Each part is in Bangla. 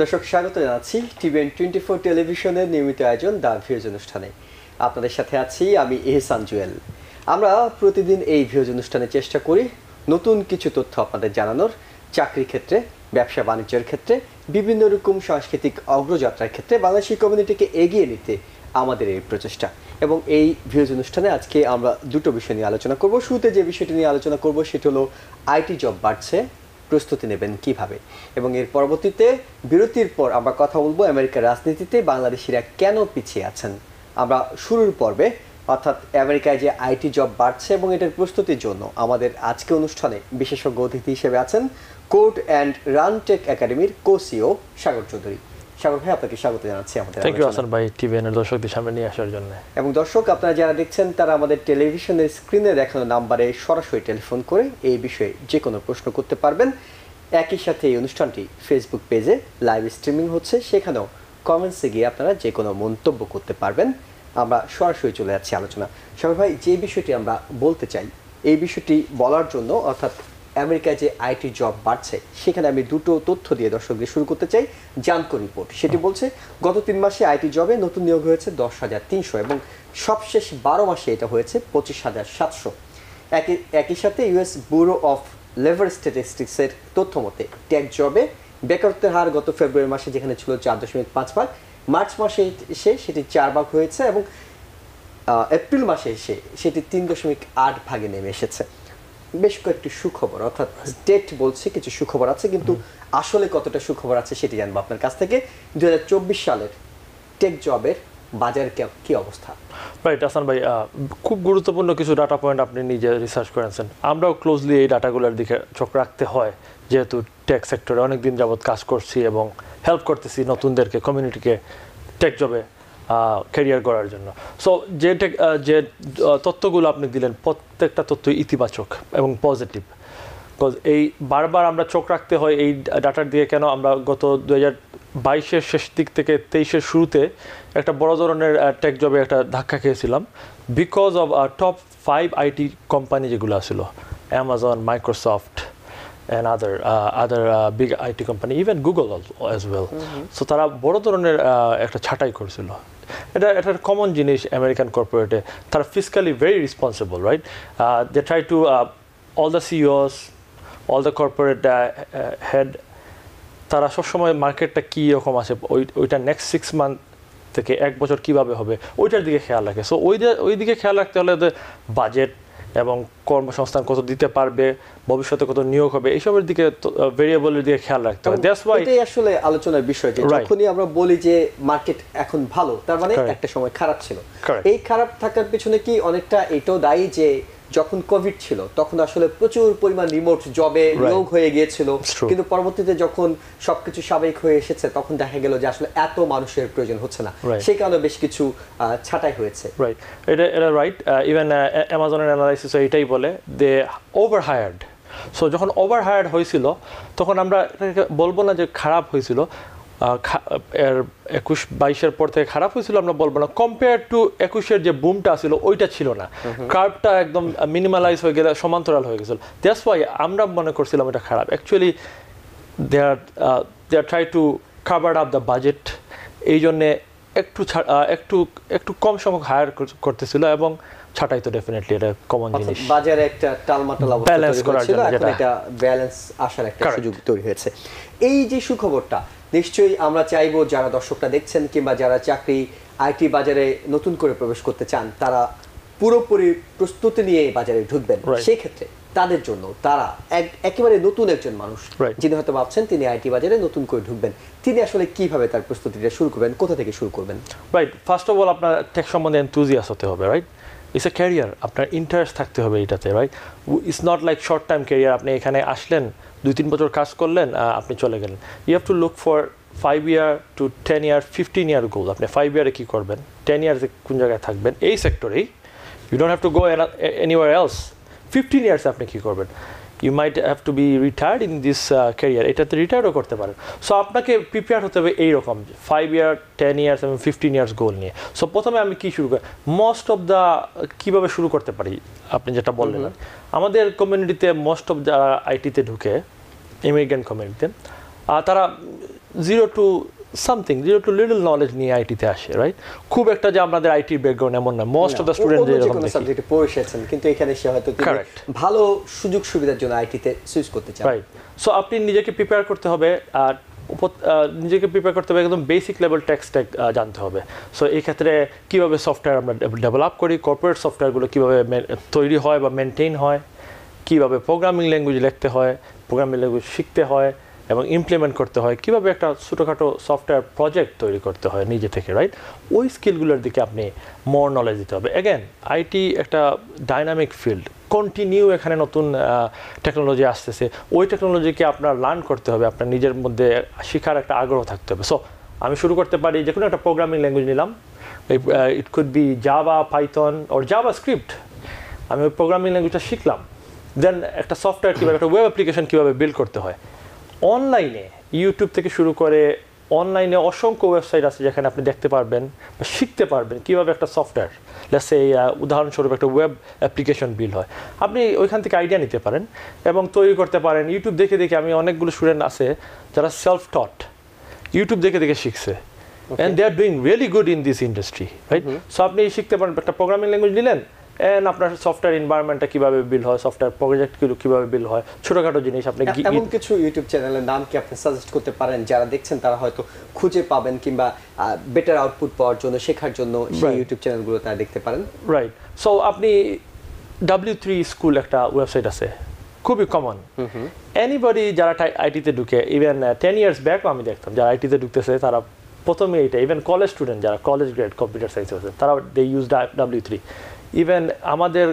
দর্শক স্বাগত জানাচ্ছি TVN24 টেলিভিশনের নিয়মিত আয়োজন দ্য ভিউজ অনুষ্ঠানে। আপনাদের সাথে আছি আমি এহসান জুয়েল। আমরা প্রতিদিন এই ভিউজ অনুষ্ঠানে চেষ্টা করি নতুন কিছু তথ্য আপনাদের জানানোর, চাকরি ক্ষেত্রে, ব্যবসা বাণিজ্যের ক্ষেত্রে, বিভিন্ন রকম সাংস্কৃতিক অগ্রযাত্রার ক্ষেত্রে বাংলাদেশি কমিউনিটিকে এগিয়ে নিতে আমাদের এই প্রচেষ্টা। এবং এই ভিউজ অনুষ্ঠানে আজকে আমরা দুটো বিষয় নিয়ে আলোচনা করব। শুরুতে যে বিষয়টি নিয়ে আলোচনা করব সেটা হলো আইটি জব বাড়ছে, প্রস্তুতি নেবেন কিভাবে, এবং এর পরবর্তীতে বিরতির পর আমরা কথা বলবো আমেরিকার রাজনীতিতে বাংলাদেশিরা কেন পিছিয়ে আছেন। আমরা শুরুর পর্বে অর্থাৎ আমেরিকায় যে আইটি জব বাড়ছে এবং এটার প্রস্তুতির জন্য আমাদের আজকে অনুষ্ঠানে বিশেষজ্ঞ অতিথি হিসেবে আছেন কোড অ্যান্ড রানটেক একাডেমির কোসিও সাগর চৌধুরী। সাগর ভাই, আপনাকে স্বাগত জানাচ্ছি আমাদের। থ্যাংক ইউ হাসান ভাই, টিভিএনের দর্শকদের সামনে নিয়ে আসার জন্য। এবং দর্শক, আপনারা যারা দেখছেন তারা আমাদের টেলিভিশনের স্ক্রিনে দেখানো নাম্বারে সরাসরি টেলিফোন করে এই বিষয়ে যে কোনো প্রশ্ন করতে পারবেন। একই সাথে এই অনুষ্ঠানটি ফেসবুক পেজে লাইভ স্ট্রিমিং হচ্ছে, সেখানেও কমেন্টসে গিয়ে আপনারা যে কোনো মন্তব্য করতে পারবেন। আমরা সরাসরি চলে যাচ্ছি আলোচনা। সাগর ভাই, যে বিষয়টি আমরা বলতে চাই, এই বিষয়টি বলার জন্য অর্থাৎ আমেরিকায় যে আইটি জব বাড়ছে সেখানে আমি দুটো তথ্য দিয়ে দর্শকদের শুরু করতে চাই। জানকো রিপোর্ট সেটি বলছে গত 3 মাসে আইটি জবে নতুন নিয়োগ হয়েছে 10,300 এবং সবশেষ 12 মাসে এটা হয়েছে 25,700। একই সাথে ইউএস ব্যুরো অফ লেবার স্ট্যাটিস্টিক্সের তথ্য মতে টেক জবে বেকারত্বের হার গত ফেব্রুয়ারি মাসে যেখানে ছিল 4.5 ভাগ, মার্চ মাসে এসে সেটি 4 ভাগ হয়েছে এবং এপ্রিল মাসে এসে সেটি 3.8 ভাগে নেমে এসেছে। বেশ কয়েকটি সুখবর, অর্থাৎ স্টেট বলছে কিছু সুখবর আছে, কিন্তু আসলে কতটা সুখবর আছে সেটি জানবো আপনার কাছ থেকে। 2024 সালের টেক জবের বাজারের কি অবস্থা? রাইট হাসান ভাই, খুব গুরুত্বপূর্ণ কিছু ডাটা পয়েন্ট আপনি নিজে রিসার্চ করেছেন। আমরাও ক্লোজলি এই ডাটাগুলোর দিকে চোখ রাখতে হয়, যেহেতু টেক সেক্টরে অনেক দিন যাবৎ কাজ করছি এবং হেল্প করতেছি নতুনদেরকে, কমিউনিটিকে টেক জবে ক্যারিয়ার করার জন্য। সো যে তথ্যগুলো আপনি দিলেন প্রত্যেকটা তথ্য ইতিবাচক এবং পজিটিভ। বিকজ এই বারবার আমরা চোখ রাখতে হয় এই ডাটার দিয়ে। কেন? আমরা গত 2022-এর শেষ দিক থেকে 23-এর শুরুতে একটা বড় ধরনের টেক জবে একটা ধাক্কা খেয়েছিলাম because of top 5 IT company যেগুলো ছিল, Amazon, Microsoft and other big IT company, even Google as well. So তারা বড় ধরনের একটা ছাঁটাই করেছিল। এটা কমন জিনিস আমেরিকান কর্পোরেটে। তারা fiscally very responsible, right? They try to all the CEOs, all the corporate head, তারা সবসময় মার্কেটটা কী রকম আছে, ওইটা নেক্সট 6 মান্থ থেকে 1 বছর কীভাবে হবে ওইটার দিকে খেয়াল রাখে। সো ওই দিকে খেয়াল রাখতে হলে বাজেট এবং কর্মসংস্থান কত দিতে পারবে, ভবিষ্যতে কত নিয়োগ হবে, এইসবের দিকে ভেরিয়েবলের দিকে খেয়াল রাখতে হবে। দ্যাটস ওয়াই এটাই আসলে আলোচনার বিষয় যে যখনই আমরা বলি যে মার্কেট এখন ভালো, তার মানে একটা সময় খারাপ ছিল। এই খারাপ থাকার পিছনে কি অনেকটা এটাও দায়ী যে যখন কোভিড ছিল তখন আসলে প্রচুর পরিমাণ রিমোট জবে নিয়োগ হয়ে গিয়েছিল, কিন্তু পরবর্তীতে যখন সবকিছু স্বাভাবিক হয়ে এসেছে তখন দেখা গেল যে আসলে এত মানুষের প্রয়োজন হচ্ছে না, সেই কারণে বেশ কিছু ছাঁটাই হয়েছে। রাইট, এটা রাইট। ইভেন অ্যামাজনের অ্যানালাইসিস এটাই বলে দে ওভার হায়ার্ড। সো যখন ওভার হায়ার্ড হয়েছিল তখন আমরা বলবো না যে খারাপ হয়েছিল, 21-22-এর পর থেকে খারাপ হয়েছিল আমরা বলবো না। কম্পেয়ার টু 21-এর যে বুমটা ছিল ওইটা ছিল না, কার্ভটা একদম মিনিমালাইজ হয়ে গেলে সমান্তরাল হয়ে গেছিল। দ্যাটস ওয়াই আমরা মনে করছিলাম এটা খারাপ। Actually they are try to cover up the budget, এই জন্যে একটু কম সংখ্যক হায়ার করতেছিল এবং ছাঁটাই তো ডেফিনেটলি এটা কমন জিনিস। বাজারে একটা টালমাটাল অবস্থা ব্যালেন্স করার জন্য এখন এটা ব্যালেন্স আসার একটা সুযোগ তৈরি হয়েছে। এই যে সুখবরটা নিশ্চয়ই আমরা চাইবো যারা দর্শকরা দেখছেন কিংবা যারা চাকরি আইটি বাজারে নতুন করে প্রবেশ করতে চান তারা পুরোপুরি প্রস্তুতি নিয়ে বাজারে ঢুকবেন। সেই ক্ষেত্রে তাদের জন্য তারা একেবারে নতুন একজন মানুষ যিনি হয়তো ভাবছেন তিনি আইটি বাজারে নতুন করে ঢুকবেন, তিনি আসলে কিভাবে তার প্রস্তুতিটা শুরু করবেন, কোথা থেকে শুরু করবেন? রাইট, ফার্স্ট অফ অল আপনার টেক সম্বন্ধে এনথুজিয়াস্ট হতে হবে, রাইট? ইটস এ ক্যারিয়ার, আপনার ইন্টারেস্ট থাকতে হবে এটাতে, right? It's not like short time career, আপনি এখানে আসলেন 2-3 বছর কাজ করলেন আপনি চলে গেলেন। You have to look for 5 year to 10 year 15 year goal. আপনি 5 ইয়ারে কী করবেন, 10 ইয়ার্সে কোন জায়গায় থাকবেন এই সেক্টরেই। You don't have to go anywhere else. 15 ইয়ার্সে আপনি কী করবেন, you might have to be retired in this career, এটাতে রিটায়ারও করতে পারেন। সো আপনাকে প্রিপেয়ার হতে হবে এইরকম 5 year 10 years এবং 15 years গোল নিয়ে। সো প্রথমে আমি কী শুরু করি, মোস্ট অফ দ্য কীভাবে শুরু করতে পারি আপনি যেটা বললেন, আমাদের কমিউনিটিতে মোস্ট অফ যারা আইটিতে ঢুকে ইমিগ্রেন্ট কমিউনিটিতে তারা জিরো টু লিটল নলেজ নিয়ে আইটিতে আসে, রাইট? খুব একটা যে আমাদের আইটির ব্যাকগ্রাউন্ড এমন না, মোস্ট অফ দ্য স্টুডেন্ট যেরকম দেখি সাবজেক্টে পড়েছেন, কিন্তু এখানে সে হয়তো তিনি ভালো সুযোগ সুবিধার জন্য আইটিতে সুইচ করতে চান, রাইট? সো আপনি নিজেকে প্রিপেয়ার করতে হবে, আর একদম বেসিক লেভেল টেক স্ট্যাক জানতে হবে। সো এই ক্ষেত্রে কীভাবে সফটওয়্যার আমরা ডেভেলপ করি, কর্পোরেট সফটওয়্যারগুলো কীভাবে তৈরি হয় বা মেনটেন হয়, কীভাবে প্রোগ্রামিং ল্যাঙ্গুয়েজ লিখতে হয়, প্রোগ্রামিং ল্যাঙ্গুয়েজ শিখতে হয় এবং ইমপ্লিমেন্ট করতে হয়, কীভাবে একটা ছোটোখাটো সফটওয়্যার প্রজেক্ট তৈরি করতে হয় নিজে থেকে, রাইট? ওই স্কিলগুলোর দিকে আপনি মোর নলেজ দিতে হবে। অ্যাগেন, আইটি একটা ডাইনামিক ফিল্ড, কন্টিনিউ এখানে নতুন টেকনোলজি আসতেছে, ওই টেকনোলজিকে আপনার লার্ন করতে হবে, আপনার নিজের মধ্যে শেখার একটা আগ্রহ থাকতে হবে। সো আমি শুরু করতে পারি যে কোনো একটা প্রোগ্রামিং ল্যাঙ্গুয়েজ নিলাম, it could be Java, Python or Java script. আমি ওই প্রোগ্রামিং ল্যাঙ্গুয়েজটা শিখলাম, দেন একটা সফটওয়্যার কীভাবে, একটা ওয়েব অ্যাপ্লিকেশন কীভাবে বিল্ড করতে হয়। অনলাইনে ইউটিউব থেকে শুরু করে অনলাইনে অসংখ্য ওয়েবসাইট আছে যেখানে আপনি দেখতে পারবেন বা শিখতে পারবেন কীভাবে একটা সফটওয়্যার, লেটস সে উদাহরণস্বরূপ একটা ওয়েব অ্যাপ্লিকেশন বিল্ড হয়। আপনি ওইখান থেকে আইডিয়া নিতে পারেন এবং তৈরি করতে পারেন। ইউটিউব দেখে দেখে আমি অনেকগুলো স্টুডেন্ট আছে যারা সেলফ টট, ইউটিউব দেখে দেখে শিখছে, and they are doing really good in this industry, right? So আপনি শিখতে পারেন, একটা প্রোগ্রামিং ল্যাঙ্গুয়েজ নিলেন, এন্ড আপনার সফটওয়্যার এনভায়রনমেন্টটা কীভাবে বিল্ড হয়, সফটওয়্যার প্রজেক্টগুলো কীভাবে বিল্ড হয়, ছোটোখাটো জিনিস আপনি এমন কিছু ইউটিউব চ্যানেলের নাম কি আপনি সাজেস্ট করতে পারেন যারা দেখছেন তারা হয়তো খুঁজে পাবেন কিংবা বেটার আউটপুট পাওয়ার জন্য, শেখার জন্য সেই ইউটিউব চ্যানেলগুলো তারা দেখতে পারেন? রাইট। সো আপনি W3 স্কুল একটা ওয়েবসাইট আছে, খুবই কমন। এনিবডি যারা আইটিতে ঢুকে, ইভেন 10 ইয়ার্স ব্যাকও আমি দেখতাম যারা আইটিতে ঢুকতেছে তারা প্রথমে এইটা, ইভেন কলেজ স্টুডেন্ট যারা কলেজ গ্রেড কম্পিউটার সায়েন্স আছে তারা দে ইউজ W3। ইভেন আমাদের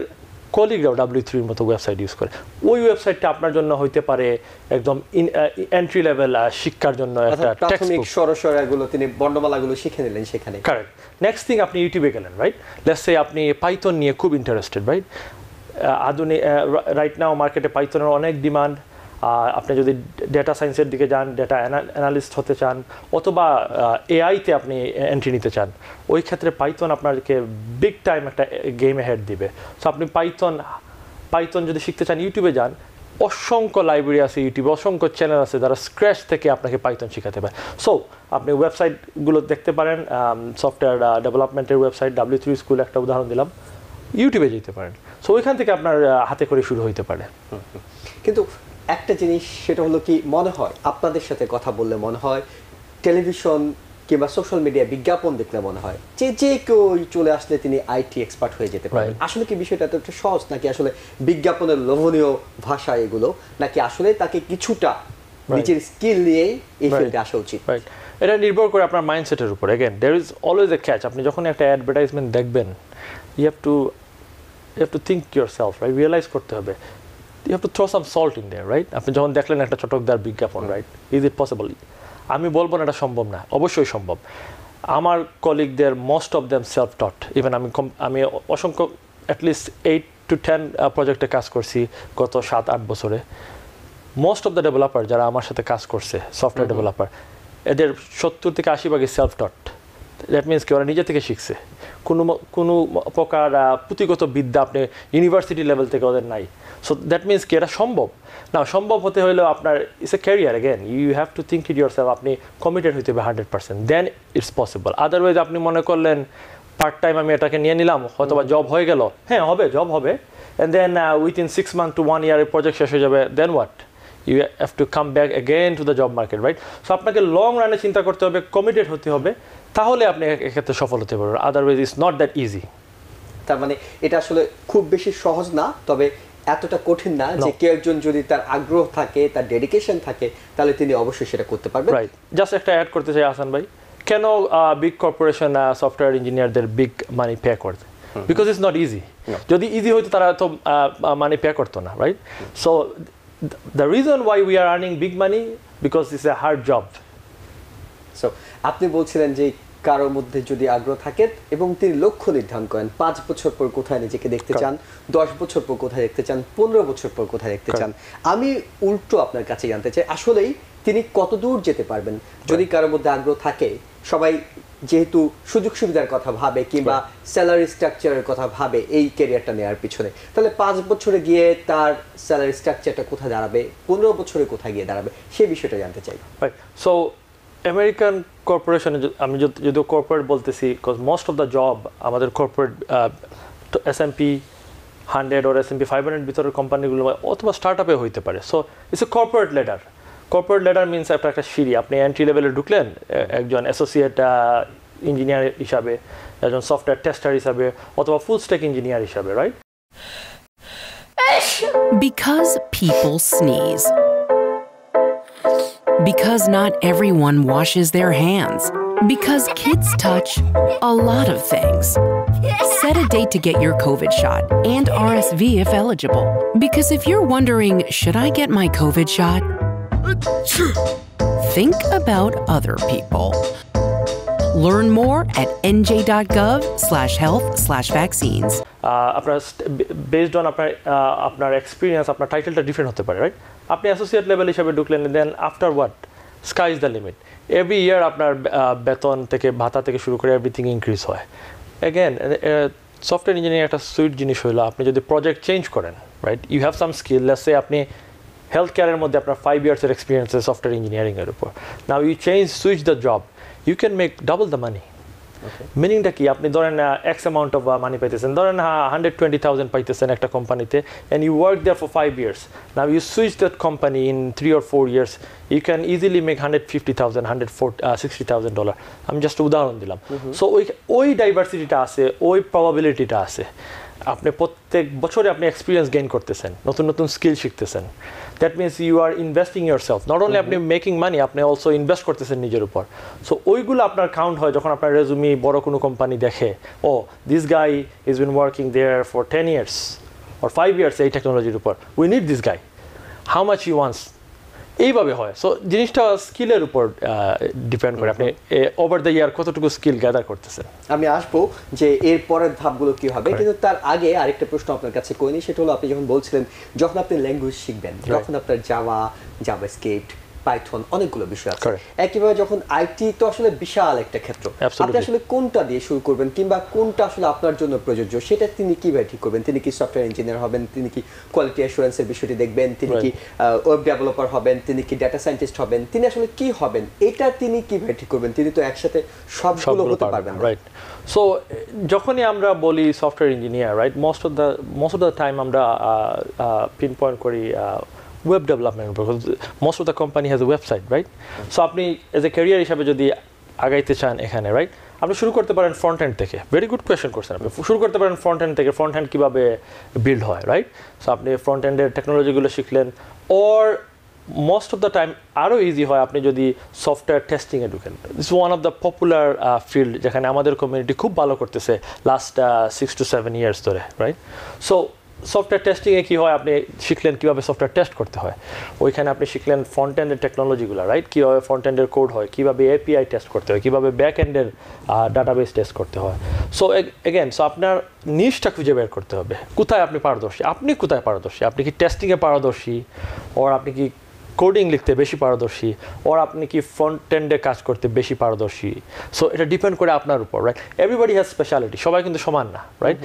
কলিগরাও W3-র মতো ওয়েবসাইট ইউজ করে। ওই ওয়েবসাইটটা আপনার জন্য হইতে পারে একদম এন্ট্রি লেভেল শিক্ষার জন্য একটা প্রাথমিক সরসরাগুলো তিনি বর্ণমালাগুলো শিখে নিলেন সেখানে। কারেক্ট। নেক্সট থিং, আপনি ইউটিউবে গেলেন, রাইট? লেটস সে আপনি পাইথন নিয়ে খুব ইন্টারেস্টেড, রাইট? আধুনিক রাইট নাও মার্কেটে পাইথনের অনেক ডিমান্ড। আপনি যদি ডেটা সায়েন্সের দিকে যান, ডেটা অ্যানালিস্ট হতে চান, অথবা এআইতে আপনি এন্ট্রি নিতে চান, ওই ক্ষেত্রে পাইথন আপনাকে বিগ টাইম একটা গেমে হেড দিবে। সো আপনি পাইথন যদি শিখতে চান, ইউটিউবে যান, অসংখ্য লাইব্রেরি আছে ইউটিউবে, অসংখ্য চ্যানেল আছে যারা স্ক্র্যাচ থেকে আপনাকে পাইথন শেখাতে পারে। সো আপনি ওয়েবসাইটগুলো দেখতে পারেন, সফটওয়্যার ডেভেলপমেন্টের ওয়েবসাইট, W3 স্কুল একটা উদাহরণ দিলাম, ইউটিউবে যেতে পারেন। সো ওইখান থেকে আপনার হাতে করে শুরু হইতে পারে। কিন্তু একটা জিনিস, সেটা হলো কি, মনে হয় আপনাদের সাথে কথা বললে মনে হয়, টেলিভিশন কিংবা সোশ্যাল মিডিয়া বিজ্ঞাপন দেখলে মনে হয় যে কেউ চলে আসলে তিনি আইটি এক্সপার্ট হয়ে যেতে পারেন। আসলে কি বিষয়টা এতটা সহজ, নাকি আসলে বিজ্ঞাপনের লোভনীয় ভাষা এগুলো, নাকি আসলে তাকে কিছুটা নিজের স্কিল নিয়েই এই ফিল্ডে আসা উচিত? এটা নির্ভর করে আপনার মাইন্ডসেটের উপর। Again, there is always a catch. আপনি যখন একটা অ্যাডভার্টাইজমেন্ট দেখবেন, you have to think yourself, right? Realise করতে হবে, you have to throw some salt in there, right? আপনি যখন দেখলেন একটা চটকদার বিজ্ঞাপন, রাইট, ইজ ইট পসিবল? আমি বলবো না এটা সম্ভব না, অবশ্যই সম্ভব। আমার কলিগদের most of them self taught. Even আমি অসংখ্য অ্যাটলিস্ট 8 to 10 প্রজেক্টে কাজ করছি গত 7-8 বছরে। মোস্ট অফ দ্য ডেভেলপার যারা আমার সাথে কাজ করছে, সফটওয়্যার ডেভেলপার, এদের 70-80% সেলফ টট। দ্যাট মিনস কি ওরা নিজে থেকে শিখছে, কোনো প্রকার পুঁথিগত বিদ্যা আপনি ইউনিভার্সিটি লেভেল থেকে ওদের নাই। সো দ্যাট মিনস কি এটা সম্ভব না। সম্ভব হতে হলেও আপনার it's a career. Again, you have to think it yourself. আপনি কমিটেড হইতে হবে 100%, দেন ইটস পসিবল। আদারওয়াইজ আপনি মনে করলেন পার্ট টাইম আমি এটাকে নিয়ে নিলাম, হয়তো বা জব হয়ে গেল, হ্যাঁ হবে, জব হবে, and then within 6 months to 1 year project শেষ হয়ে যাবে, then what? You have to come back again to the job market, right? So আপনাকে লং রানে চিন্তা করতে হবে, কমিটেড হতে হবে, তাহলে আপনি এক্ষেত্রে সফল হতে পারবেন। Otherwise it's not that easy. তার মানে এটা আসলে খুব বেশি সহজ না, তবে এতটা কঠিন না যে কেউ একজন যদি তার আগ্রহ থাকে, তার ডেডিকেশন থাকে, তাহলে তিনি অবশ্যই সেটা করতে পারবেন। রাইট। জাস্ট একটা অ্যাড করতে চাই আহসান ভাই, কেন বিগ কর্পোরেশন সফটওয়্যার ইঞ্জিনিয়ারদের বিগ মানি পে করতে? Because it's not easy. যদি ইজি হইতো তারা তো মানি পে করতো না, right? So the reason why we are earning big money, because it's a hard job. So আপনি বলছিলেন যে কারোর মধ্যে যদি আগ্রহ থাকে এবং তিনি লক্ষ্য নির্ধারণ করেন, 5 বছর পর কোথায় নিজেকে দেখতে চান, 10 বছর পর কোথায় দেখতে চান, 15 বছর পর কোথায় দেখতে চান, আমি উল্টো আপনার কাছে জানতে চাই আসলেই তিনি কত দূর যেতে পারবেন। যদি কারোর মধ্যে আগ্রহ থাকে, সবাই যেহেতু সুযোগ সুবিধার কথা ভাবে কিংবা স্যালারি স্ট্রাকচারের কথা ভাবে এই ক্যারিয়ারটা নেওয়ার পিছনে, তাহলে 5 বছরে গিয়ে তার স্যালারি স্ট্রাকচারটা কোথায় দাঁড়াবে, 15 বছরে কোথায় গিয়ে দাঁড়াবে, সেই বিষয়টা জানতে চাই। সো আমেরিকান কর্পোরেশনে আমি যদিও কর্পোরেট বলতেছি, because most of the job আমাদের কর্পোরেট S&P 100 or S&P 500 ভিতরের কোম্পানিগুলো অথবা স্টার্টআপে হইতে পারে। So it's a corporate ladder. Corporate ladder means একটা সিঁড়ি, আপনি এন্ট্রি লেভেলে ঢুকলেন একজন অ্যাসোসিয়েট ইঞ্জিনিয়ার হিসাবে, একজন সফটওয়্যার টেস্টার হিসাবে, অথবা ফুল স্ট্যাক ইঞ্জিনিয়ার হিসাবে, right? Because people sneeze. Because not everyone washes their hands. Because kids touch a lot of things. Set a date to get your COVID shot and RSV if eligible. Because if you're wondering, should I get my COVID shot? Think about other people. Learn more at nj.gov/health/vaccines. আপনার বেসড অন আপনার এক্সপিরিয়েন্স, আপনার টাইটেলটা ডিফারেন্ট হতে পারে, রাইট? আপনি অ্যাসোসিয়েট লেভেল হিসাবে ঢুকলেন, then after what, sky is the limit. Every year আপনার বেতন থেকে ভাতা থেকে শুরু করে এভরিথিং ইনক্রিজ হয়। অ্যাগেন সফটওয়্যার ইঞ্জিনিয়ারিং একটা সুইট জিনিস হইলো, আপনি যদি প্রজেক্ট চেঞ্জ করেন, right, you have some skill, let's say আপনি হেলথ কেয়ারের মধ্যে আপনার 5 ইয়ার্সের এক্সপিরিয়েন্স আছে সফটওয়্যার ইঞ্জিনিয়ারিংয়ের উপর, now you switch the job, you can make double the money. মিনিংটা কি, আপনি ধরেন এক্স অ্যামাউন্ট অফ মানি পাইতেছেন, ধরেন 120,000 পাইতেছেন একটা কোম্পানিতে, and you work there for 5 years. Now you switch that company in 3 or 4 years, you can easily make $150,000, $160,000। আমি জাস্ট উদাহরণ দিলাম। সো ওই ডাইভার্সিটিটা আছে, ওই প্রবাবিলিটিটা আছে। আপনি প্রত্যেক বছরে আপনি এক্সপিরিয়েন্স গেইন করতেছেন, নতুন নতুন স্কিল শিখতেছেন। That means you are investing yourself, not only আপনি মেকিং মানি, আপনি অলসো ইনভেস্ট করতেছেন নিজের উপর। সো ওইগুলো আপনার কাউন্ট হয় যখন আপনার রেজুমি বড় কোনো কোম্পানি দেখে, ও this guy is been working there for 10 years or 5 years এই টেকনোলজির উপর, we need this guy, how much he wants, এইভাবে হয়। সো জিনিসটা স্কিলের উপর ডিপেন্ড করে, আপনি ওভার দ্য ইয়ার কতটুকু স্কিল গ্যাদার করতেছেন। আমি আসবো যে এর পরের ধাপগুলো কি হবে, কিন্তু তার আগে আরেকটা প্রশ্ন আপনার কাছে করিনি, সেটা হলো আপনি যখন বলছিলেন যখন আপনি ল্যাঙ্গুয়েজ শিখবেন, তখন আপনার জাভাস্ক্রিপ্ট, পাইথন অনেকগুলো বিষয় আছে। একইভাবে যখন আইটি তো আসলে বিশাল একটা ক্ষেত্র, আপনি আসলে কোনটা দিয়ে শুরু করবেন কিংবা কোনটা আসলে আপনার জন্য প্রযোজ্য, সেটা তিনি কিভাবে ঠিক করবেন? তিনি কি সফটওয়্যার ইঞ্জিনিয়ার হবেন, তিনি কি কোয়ালিটি অ্যাসুরেন্সের বিষয়টি দেখবেন, তিনি কি ওয়েব ডেভেলপার হবেন, তিনি কি ডাটা সায়েন্টিস্ট হবেন, তিনি আসলে কি হবেন, এটা তিনি কিভাবে ঠিক করবেন? তিনি তো একসাথে সবগুলো হতে পারবেন, রাইট? সো যখনই আমরা বলি software engineer, right, most of the time আমরা পিন পয়েন্ট করি web development, most of the company has a website, right? So আপনি এজ এ ক্যারিয়ার হিসাবে যদি আগাইতে চান এখানে, রাইট, আপনি শুরু করতে পারেন ফ্রন্ট এন্ড থেকে। ভেরি গুড কোয়েশ্চেন করছেন আপনি। শুরু করতে পারেন ফ্রন্ট এন্ড থেকে, ফ্রন্ট এন্ড কীভাবে বিল্ড হয়, রাইট? সো আপনি ফ্রন্ট এন্ডের টেকনোলজিগুলো শিখলেন, or most of the time আরও ইজি হয় আপনি যদি সফটওয়্যার টেস্টিংয়ে ঢুকেন। This one of the popular field, যেখানে আমাদের কমিউনিটি খুব ভালো করতেছে লাস্ট 6 to 7 years ধরে, রাইট? সো সফটওয়্যার টেস্টিংয়ে কী হয়, আপনি শিখলেন কীভাবে সফটওয়্যার টেস্ট করতে হয়, ওইখানে আপনি শিখলেন ফ্রন্ট এন্ডের টেকনোলজিগুলো, রাইট? কীভাবে ফ্রন্ট এন্ডের কোড হয়, কীভাবে এপিআই টেস্ট করতে হয়, কীভাবে ব্যাক এন্ডের ডাটাবেস টেস্ট করতে হয়। সো এগেন, সো আপনার নিশটা খুঁজে বের করতে হবে, কোথায় আপনি পারদর্শী, আপনি কোথায় পারদর্শী, আপনি কি টেস্টিংয়ে পারদর্শী, ওর আপনি কি কোডিং লিখতে বেশি পারদর্শী, ওর আপনি কি ফ্রন্ট এন্ডে কাজ করতে বেশি পারদর্শী। সো এটা ডিপেন্ড করে আপনার উপর, রাইট? এভরিবডি হ্যাজ স্পেশালিটি, সবাই কিন্তু সমান না, রাইট?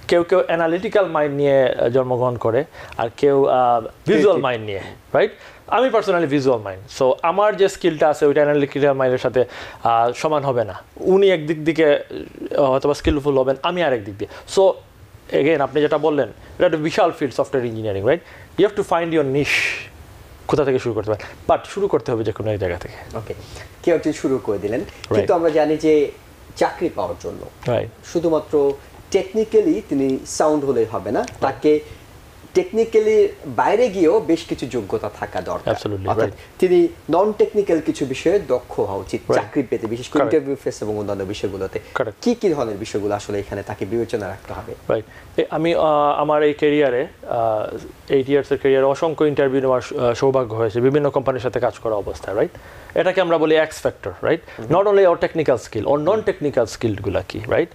কেউ কেউ অ্যানালিটিক্যাল মাইন্ড নিয়ে জন্মগ্রহণ করে, আর কেউ ভিজুয়াল মাইন্ড নিয়ে, রাইট? আমি পার্সোনালি ভিজুয়াল মাইন্ড। সো আমার যে স্কিলটা আছে ওইটা অ্যানালিটিক্যাল মাইন্ডের সাথে সমান হবে না। উনি একদিক দিকে হয়তো বা স্কিলফুল হবেন, আমি আরেক দিক দিয়ে। সো এগেন আপনি যেটা বললেন, এটা একটা বিশাল field software engineering, right? You have to find your niche, কোথা থেকে শুরু করতে পারেন, বাট শুরু করতে হবে যে কোনো এক জায়গা থেকে। ওকে, কেউ একজন শুরু করে দিলেন, কিন্তু আমরা জানি যে চাকরি পাওয়ার জন্য শুধুমাত্র টেকনিক্যালি তিনি সাউন্ড হলে হবে না, তাকে টেকনিক্যালি বাইরে গিয়েও বেশ কিছু যোগ্যতা থাকা দরকার। তিনি নন টেকনিক্যাল কিছু বিষয়ে দক্ষ হওয়া উচিত চাকরি পেতে, বিশেষ করে ইন্টারভিউ ফেস এবং অন্যান্য বিষয়গুলোতে। কি কি ধরনের বিষয়গুলো আসলে এখানে তাকে বিবেচনা রাখতে হবে? রাইট, আমি আমার এই ক্যারিয়ারে 8 years এর ক্যারিয়ারে অসংখ্য ইন্টারভিউ নেওয়ার সৌভাগ্য হয়েছে বিভিন্ন কোম্পানির সাথে কাজ করা অবস্থায়, রাইট? এটাকে আমরা বলি X factor, right? Not only ওর টেকনিক্যাল স্কিল, ওর নন টেকনিক্যাল স্কিলগুলো কি, right?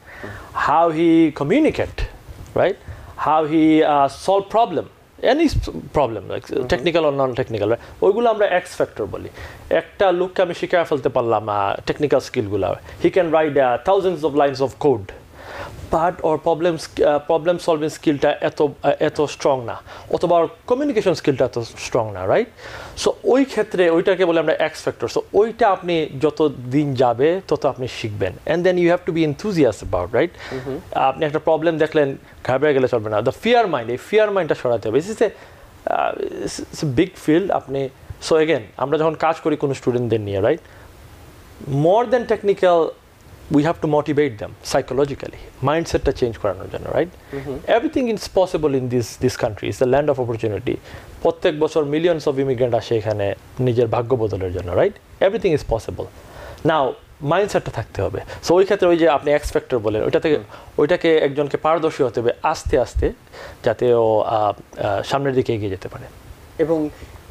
How he communicate, right? How he solve problem, any problem, like technical or non-technical, right? ওইগুলো আমরা X factor বলি। একটা লোককে আমি শিখিয়ে ফেলতে পারলাম টেকনিক্যাল স্কিলগুলো, he can write thousands of lines of code, but ওর প্রবলেম সলভিং স্কিলটা এত স্ট্রং না, অথবা ওর কমিউনিকেশন স্কিলটা এত স্ট্রং না, রাইট? সো ওই ক্ষেত্রে ওইটাকে বলে আমরা এক্স ফ্যাক্টর। সো ওইটা আপনি যত দিন যাবে তত আপনি শিখবেন, and then you have to be enthusiast about, right? আপনি একটা প্রবলেম দেখলেন, ঘাবড়ে গেলে চলবে না। দ্য ফিয়ার মাইন্ড, এই ফিয়ার মাইন্ডটা সরাতে হবে। It's a big field. আপনি সো এগেন আমরা যখন কাজ করি কোনো স্টুডেন্টদের নিয়ে, right, more than technical we have to motivate them psychologically, mindset change করানোর জন্য, right? Everything is possible in this country. It's the land of opportunity. প্রত্যেক বছর millions of immigrants আসে এখানে নিজের ভাগ্য বদলের জন্য, right? Everything is possible. Now মাইন্ডসেটটা থাকতে হবে। সো ওই ক্ষেত্রে ওই যে আপনি এক্স ফ্যাক্টর বলেন, ওইটাকে একজনকে পারদর্শী হতে হবে আস্তে আস্তে, যাতে ও সামনের দিকে এগিয়ে যেতে পারে। এবং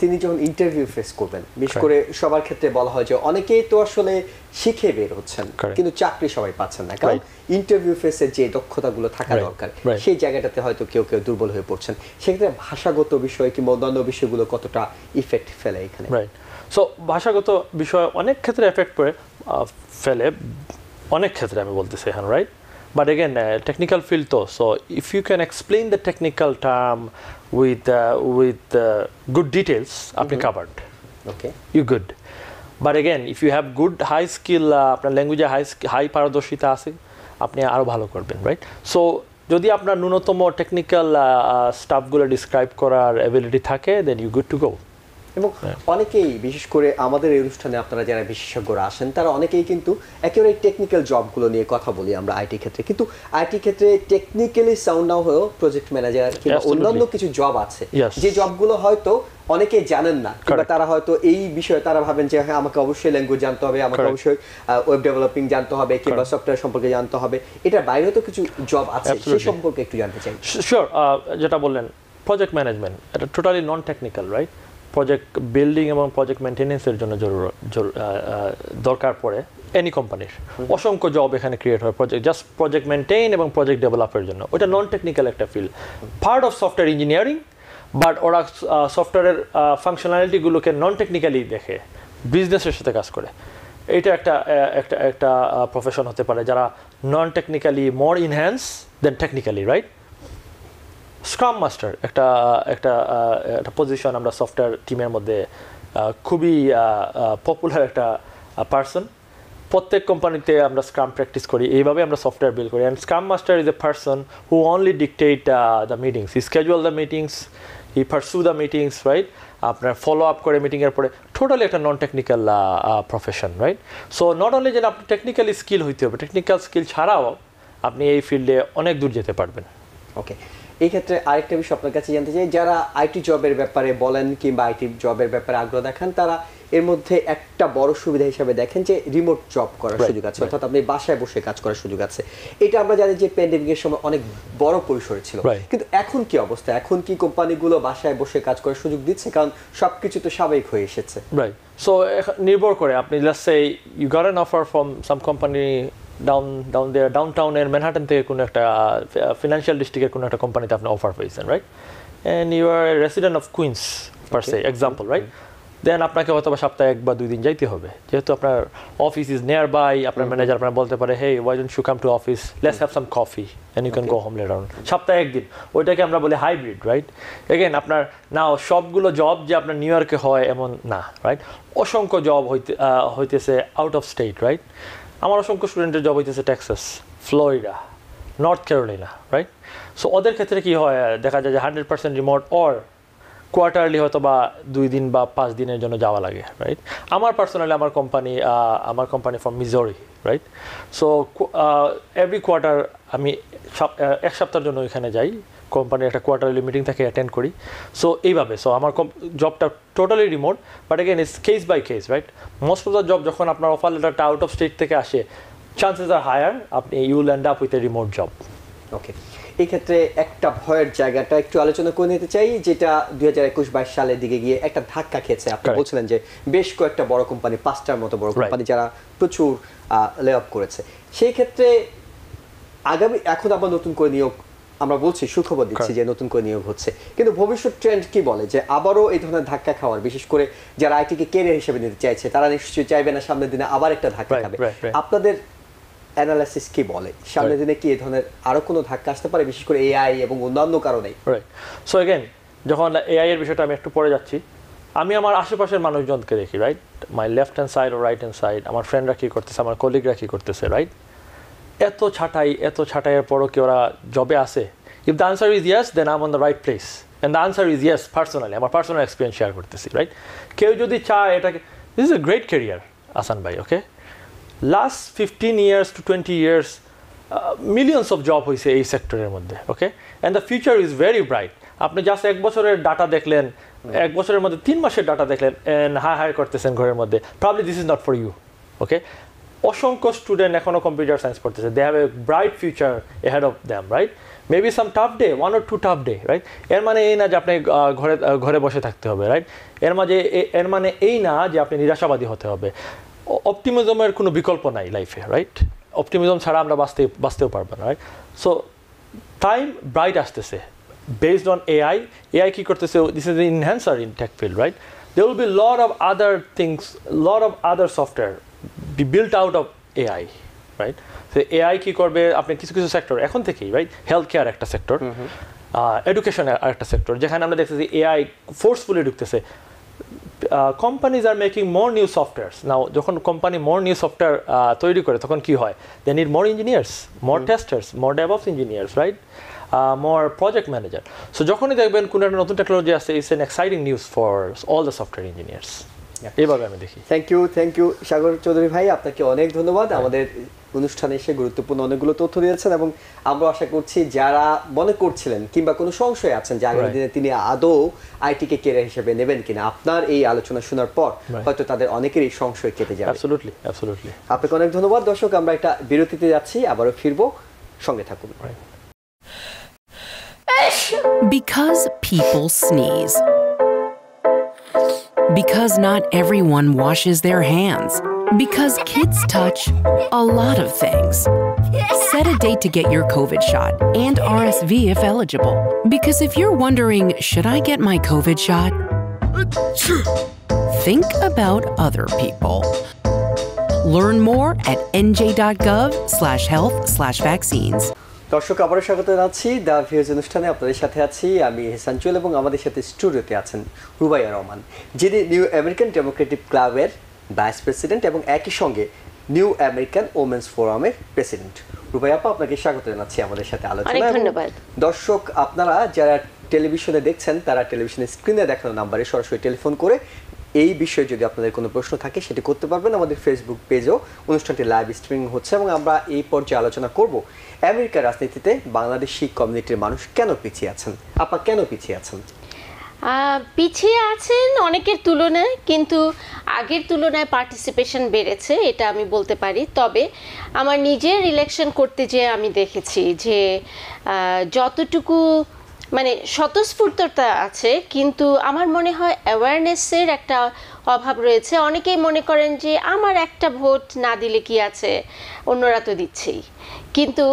তিনি যখন ইন্টারভিউ ফেস করবেন, বিশেষ করে সবার ক্ষেত্রে বলা হয় যে অনেকেই তো আসলে শিখে বের হচ্ছেন, কিন্তু চাকরি সবাই পাচ্ছেন না, কারণ ইন্টারভিউ ফেসের যে দক্ষতাগুলো থাকা দরকার সেই জায়গাটাতে হয়তো কেউ কেউ দুর্বল হয়ে পড়ছেন। সেক্ষেত্রে ভাষাগত বিষয় কিংবা অন্যান্য বিষয়গুলো কতটা ইফেক্ট ফেলে এখানে? সো ভাষাগত বিষয় অনেক ক্ষেত্রে এফেক্ট ফেলে, অনেক ক্ষেত্রে আমি বলতেছি এখন, right? But again, technical field though, so if you can explain the technical term with good details, আপনি covered. Okay. You good. But again, if you have good high skill, আপনার ল্যাঙ্গুয়েজে হাই পারদর্শিতা আছে, আপনি আরো ভালো করবেন, রাইট? সো যদি আপনার ন্যূনতম টেকনিক্যাল স্টাফগুলো ডিসক্রাইব করার এবিলিটি থাকে, then you good to go. এবং অনেকেই, বিশেষ করে আমাদের এই অনুষ্ঠানে আপনারা যারা বিশেষজ্ঞরা আসেন, তারা অনেকেই কিন্তু একেবারে টেকনিক্যাল জবগুলো নিয়ে কথা বলি আমরা আইটি ক্ষেত্রে, কিন্তু আইটি ক্ষেত্রে টেকনিক্যালি সাউন্ড নাও হয়েও প্রজেক্ট ম্যানেজার কিংবা অন্যান্য কিছু জব আছে যে জবগুলো হয়তো অনেকে জানেন না, কিংবা তারা হয়তো এই বিষয়ে তারা ভাবেন যে হ্যাঁ আমাকে অবশ্যই ল্যাঙ্গুয়েজ জানতে হবে, আমাকে অবশ্যই ওয়েব ডেভেলপিং জানতে হবে কিংবা সফটওয়্যার সম্পর্কে জানতে হবে। এটার বাইরেও তো কিছু জব আছে, সেই সম্পর্কে একটু জানতে চাই। শিওর, যেটা বললেন প্রজেক্ট ম্যানেজমেন্ট, এটা totally non technical, right? Project building এবং প্রজেক্ট মেনটেন্যান্সের জন্য দরকার পড়ে এনি কোম্পানির। অসংখ্য জব এখানে ক্রিয়েট হয় প্রজেক্ট মেনটেইন এবং প্রজেক্ট ডেভেলপের জন্য। ওটা নন টেকনিক্যাল একটা field, part of software engineering, but ওরা সফটওয়্যারের ফাংশনালিটিগুলোকে নন টেকনিক্যালি দেখে, বিজনেসের সাথে কাজ করে। এটা একটা প্রফেশন হতে পারে যারা নন টেকনিক্যালি মোর ইনহ্যান্স দেন টেকনিক্যালি, রাইট? স্ক্রাম মাস্টার একটা পজিশন আমরা সফটওয়্যার টিমের মধ্যে খুবই পপুলার একটা পার্সন। প্রত্যেক কোম্পানিতে আমরা স্ক্রাম প্র্যাকটিস করি, এইভাবে আমরা সফটওয়্যার বিল্ড করি। And scrum master is a person who only dictate the meetings, he schedule the meetings, he পারসু the meetings, right? আপনার ফলো আপ করে মিটিংয়ের পরে, টোটালি একটা non technical profession, right? So not only যেন আপনি টেকনিক্যালি স্কিল হইতে হবে, টেকনিক্যাল স্কিল ছাড়াও আপনি এই ফিল্ডে অনেক দূর যেতে পারবেন। ওকে, এই ক্ষেত্রে আরেকটা বিষয় আপনার কাছে জানতে চাই, যারা আইটি জবের ব্যাপারে বলেন কিংবা আইটি জবের ব্যাপারে আগ্রহ দেখান, তারা এর মধ্যে একটা বড় সুবিধা হিসেবে দেখেন যে রিমোট জব করার সুযোগ আছে, অর্থাৎ আপনি বাসায় বসে কাজ করার সুযোগ আছে। এটা আমরা জানি যে প্যান্ডেমিকের সময় অনেক বড় পরিসরে ছিল, কিন্তু এখন কি অবস্থা? এখন কি কোম্পানিগুলো বাসায় বসে কাজ করার সুযোগ দিচ্ছে? কারণ সবকিছু তো স্বাভাবিক হয়ে এসেছে, রাইট? সো নির্ভর করে, আপনি let's say you got an offer from some company ডাউনটাউনের ম্যানহাটন থেকে কোনো একটা ফিনান্সিয়াল ডিস্ট্রিক্টের কোনো একটা কোম্পানিতে আপনি অফার পেয়েছেন, right? And you are resident of Queens per se example, right? Then আপনাকে হয়তো সপ্তাহে 1 বা 2 দিন যাইতে হবে, যেহেতু আপনার অফিস ইজ নিয়ার বাই। আপনার ম্যানেজার আপনার বলতে পারে, hey why don't you come to office, let's have some coffee and you can go home later on. সপ্তাহে 1 দিন, ওইটাকে আমরা বলি হাইব্রিড, রাইট? এগেন আপনার নাও সবগুলো জব যে আপনার নিউ ইয়র্কে হয় এমন না, রাইট? অসংখ্য জব হইতেছে আউট অফ স্টেট, রাইট? আমার অসংখ্য স্টুডেন্টের জব হইতেছে Texas, Florida, North Carolina, right? So ওদের ক্ষেত্রে কি হয়, দেখা যায় যে 100% রিমোট অর কোয়ার্টারলি হয়তো বা 2 দিন বা 5 দিনের জন্য যাওয়া লাগে, রাইট? আমার পার্সোনালি আমার company from Missouri, right? So every quarter আমি 1 সপ্তাহের জন্য এখানে যাই, কোম্পানির একটা কোয়ার্টারলি মিটিং থাকে, অ্যাটেন্ড করি। সো এইভাবে আমার জবটা totally remote, but again it's case by case, right? Most of the job যখন আপনার অফার লেটারটা আউট অফ স্টেট থেকে আসে, চান্সেস আর হায়ার আপনি you will end up with a remote job. Okay, এই ক্ষেত্রে একটা ভয়ের জায়গাটা একটু আলোচনা করে নিতে চাই, যেটা 2021-22 সালের দিকে গিয়ে একটা ধাক্কা খেয়েছে। আপনি বলছিলেন যে বেশ কয়েকটা বড় কোম্পানি, 5টার মতো বড় কোম্পানি যারা প্রচুর লে অফ করেছে। সেই ক্ষেত্রে আগামী, এখন আবার নতুন করে নিয়োগ, আমরা বলছি সুখবর দিচ্ছি যে নতুন করে নিয়োগ হচ্ছে, কিন্তু ভবিষ্যৎ ট্রেন্ড কি বলে যে আবারও এই ধরনের ধাক্কা খাওয়ার, বিশেষ করে যারা আইটিকে ক্যারিয়ার হিসেবে নিতে চাইছে, তারা নিশ্চয়ই চাইবে না সামনের দিনে আবার একটা ধাক্কা খাবে। আপনাদের অ্যানালাইসিস কি বলে? সামনের দিনে কি এই ধরনের আরো কোনো ধাক্কা আসতে পারে, বিশেষ করে এআই এবং অন্যান্য কারণে? রাইট। সো এগেন যখন এআই এর বিষয়টা আমি একটু পরে যাচ্ছি, আমি আমার আশেপাশের মানুষজনকে দেখি, right, my left hand side ও রাইট হ্যান্ড সাইড, আমার ফ্রেন্ডরা কী করতেছে, আমার কলিগরা কী করতেছে, রাইট? এত ছাঁটাইয়ের পরও কি ওরা জবে আসে? If the answer is yes, then I am on the right place, and the answer is yes personally, আমার পার্সোনাল এক্সপিরিয়েন্স শেয়ার করতেছি, রাইট? কেউ যদি চায় এটাকে, this is a great career আসান ভাই, okay? Last 15 years to 20 years millions of job হয়েছে এই সেক্টরের মধ্যে, okay? And the future is very bright. আপনি জাস্ট 1 বছরের ডাটা দেখলেন, 1 বছরের মধ্যে 3 মাসের ডাটা দেখলেন, অ্যান্ড হাই করতেছেন ঘরের মধ্যে, probably this is not for you, okay? অসংখ্য স্টুডেন্ট এখনও কম্পিউটার সায়েন্স পড়তেছে, they have a bright future ahead of them, right? Maybe some tough day, 1 or 2 tough day, right? এর মানে এই না যে আপনি ঘরে বসে থাকতে হবে, রাইট? এর মানে এই না যে আপনি নিরাশাবাদী হতে হবে। অপটিমিজমের কোনো বিকল্প নাই লাইফে, রাইট? অপটিমিজম ছাড়া আমরা বাঁচতেও পারবো না, রাইট? সো টাইম ব্রাইট আসতেছে বেসড অন এআই কি করতেছে, this is enhancer in tech field, right? There will be lot of other things, lot of other software be built out of AI, right? So AI কি করবে, আপনি কিছু সেক্টর এখন থেকেই, রাইট? হেলথ কেয়ার একটা সেক্টর, এডুকেশন একটা সেক্টর, যেখানে আমরা দেখতেছি এআই ফোর্সফুলি ঢুকতেছে। Companies are making more new softwares. Now, যখন কোম্পানি more new software তৈরি করে, তখন কি হয়? They need more engineers, more testers, more DevOps engineers, right? More project manager. So যখনই দেখবেন কোনো একটা নতুন টেকনোলজি আসছে, it's an exciting news for all the software engineers. এইভাবে আমি দেখি। থ্যাংক ইউ সাগর চৌধুরী ভাই, আপনাকে অনেক ধন্যবাদ। আমাদের অনুষ্ঠানে এসে গুরুত্বপূর্ণ অনেকগুলো তথ্য দিয়েছেন, এবং আমরা আশা করছি যারা মনে করছিলেন কিংবা কোনো সংশয় আছেন যে আগামী দিনে তিনি আদৌ আইটিকে ক্যারিয়ার হিসেবে নেবেন কিনা, আপনার এই আলোচনা শোনার পর হয়তো তাদের অনেকেরই সংশয় কেটে যাবে। অ্যাবসলিউটলি। আপনাকে অনেক ধন্যবাদ। দর্শক, আমরা একটা বিরতিতে যাচ্ছি, আবারও ফিরবো, সঙ্গে থাকুন। Because people sneeze. Because not everyone washes their hands. Because kids touch a lot of things. Set a date to get your COVID shot and RSV if eligible. Because if you're wondering, should I get my COVID shot? Think about other people. Learn more at nj.gov/health/vaccines. দর্শক, আবারও স্বাগত জানাচ্ছি দ্য ভিউজ অনুষ্ঠানে। আপনাদের সাথে আছি আমি হেসান চুয়েল, এবং আমাদের সাথে স্টুডিওতে আছেন রুবাইয়া রহমান, যিনি নিউ আমেরিকান ডেমোক্রেটিক ক্লাবের ভাইস প্রেসিডেন্ট এবং একই সঙ্গে নিউ আমেরিকান ওমেন্স ফোরামের প্রেসিডেন্ট। রুবাইয়া আপা, আপনাকে স্বাগত জানাচ্ছি আমাদের সাথে আলোচনায়। ধন্যবাদ। দর্শক, আপনারা যারা টেলিভিশনে দেখছেন, তারা টেলিভিশনের স্ক্রিনে দেখানো নাম্বারে সরাসরি টেলিফোন করে এই বিষয়ে যদি আপনাদের কোনো প্রশ্ন থাকে সেটি করতে পারবেন। আমাদের ফেসবুক পেজেও অনুষ্ঠানটি লাইভ স্ট্রিমিং হচ্ছে, এবং আমরা এই পর্যায়ে আলোচনা করব আমেরিকার রাজনীতিতে বাংলাদেশি কমিউনিটির মানুষ কেন পিছিয়ে আছেন। আপা, কেন পিছিয়ে আছেন? পিছিয়ে আছেন অনেকের তুলনায়, কিন্তু আগের তুলনায় পার্টিসিপেশন বেড়েছে, এটা আমি বলতে পারি। তবে আমার নিজের ইলেকশন করতে যেয়ে আমি দেখেছি যে যতটুকু মানে স্বতঃস্ফূর্ততা আছে, কিন্তু আমার মনে হয় অ্যাওয়ারনেসের একটা অভাব রয়েছে। অনেকেই মনে করেন যে আমার একটা ভোট না দিলে কি আছে, অন্যরা তো দিচ্ছেই, কিন্তু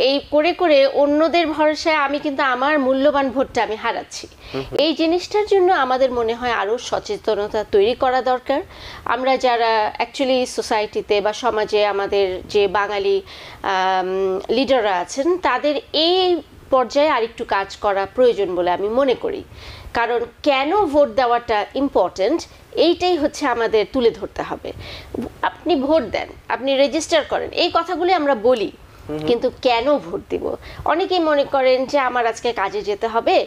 এই করে করে অন্যদের ভরসায় আমি কিন্তু আমার মূল্যবান ভোটটা আমি হারাচ্ছি। এই জিনিসটার জন্য আমাদের মনে হয় আরও সচেতনতা তৈরি করা দরকার। আমরা যারা অ্যাকচুয়ালি সোসাইটিতে বা সমাজে আমাদের যে বাঙালি লিডাররা আছেন, তাদের এই পর্যায়ে আরেকটু কাজ করা প্রয়োজন বলে আমি মনে করি। কারণ কেন ভোট দেওয়াটা ইম্পর্ট্যান্ট, এইটাই হচ্ছে আমাদের তুলে ধরতে হবে। আপনি ভোট দেন, আপনি রেজিস্টার করেন, এই কথাগুলি আমরা বলি, কিন্তু কেন ভোট দিব? অনেকেই মনে করেন যে আমার আজকে কাজে যেতে হবে,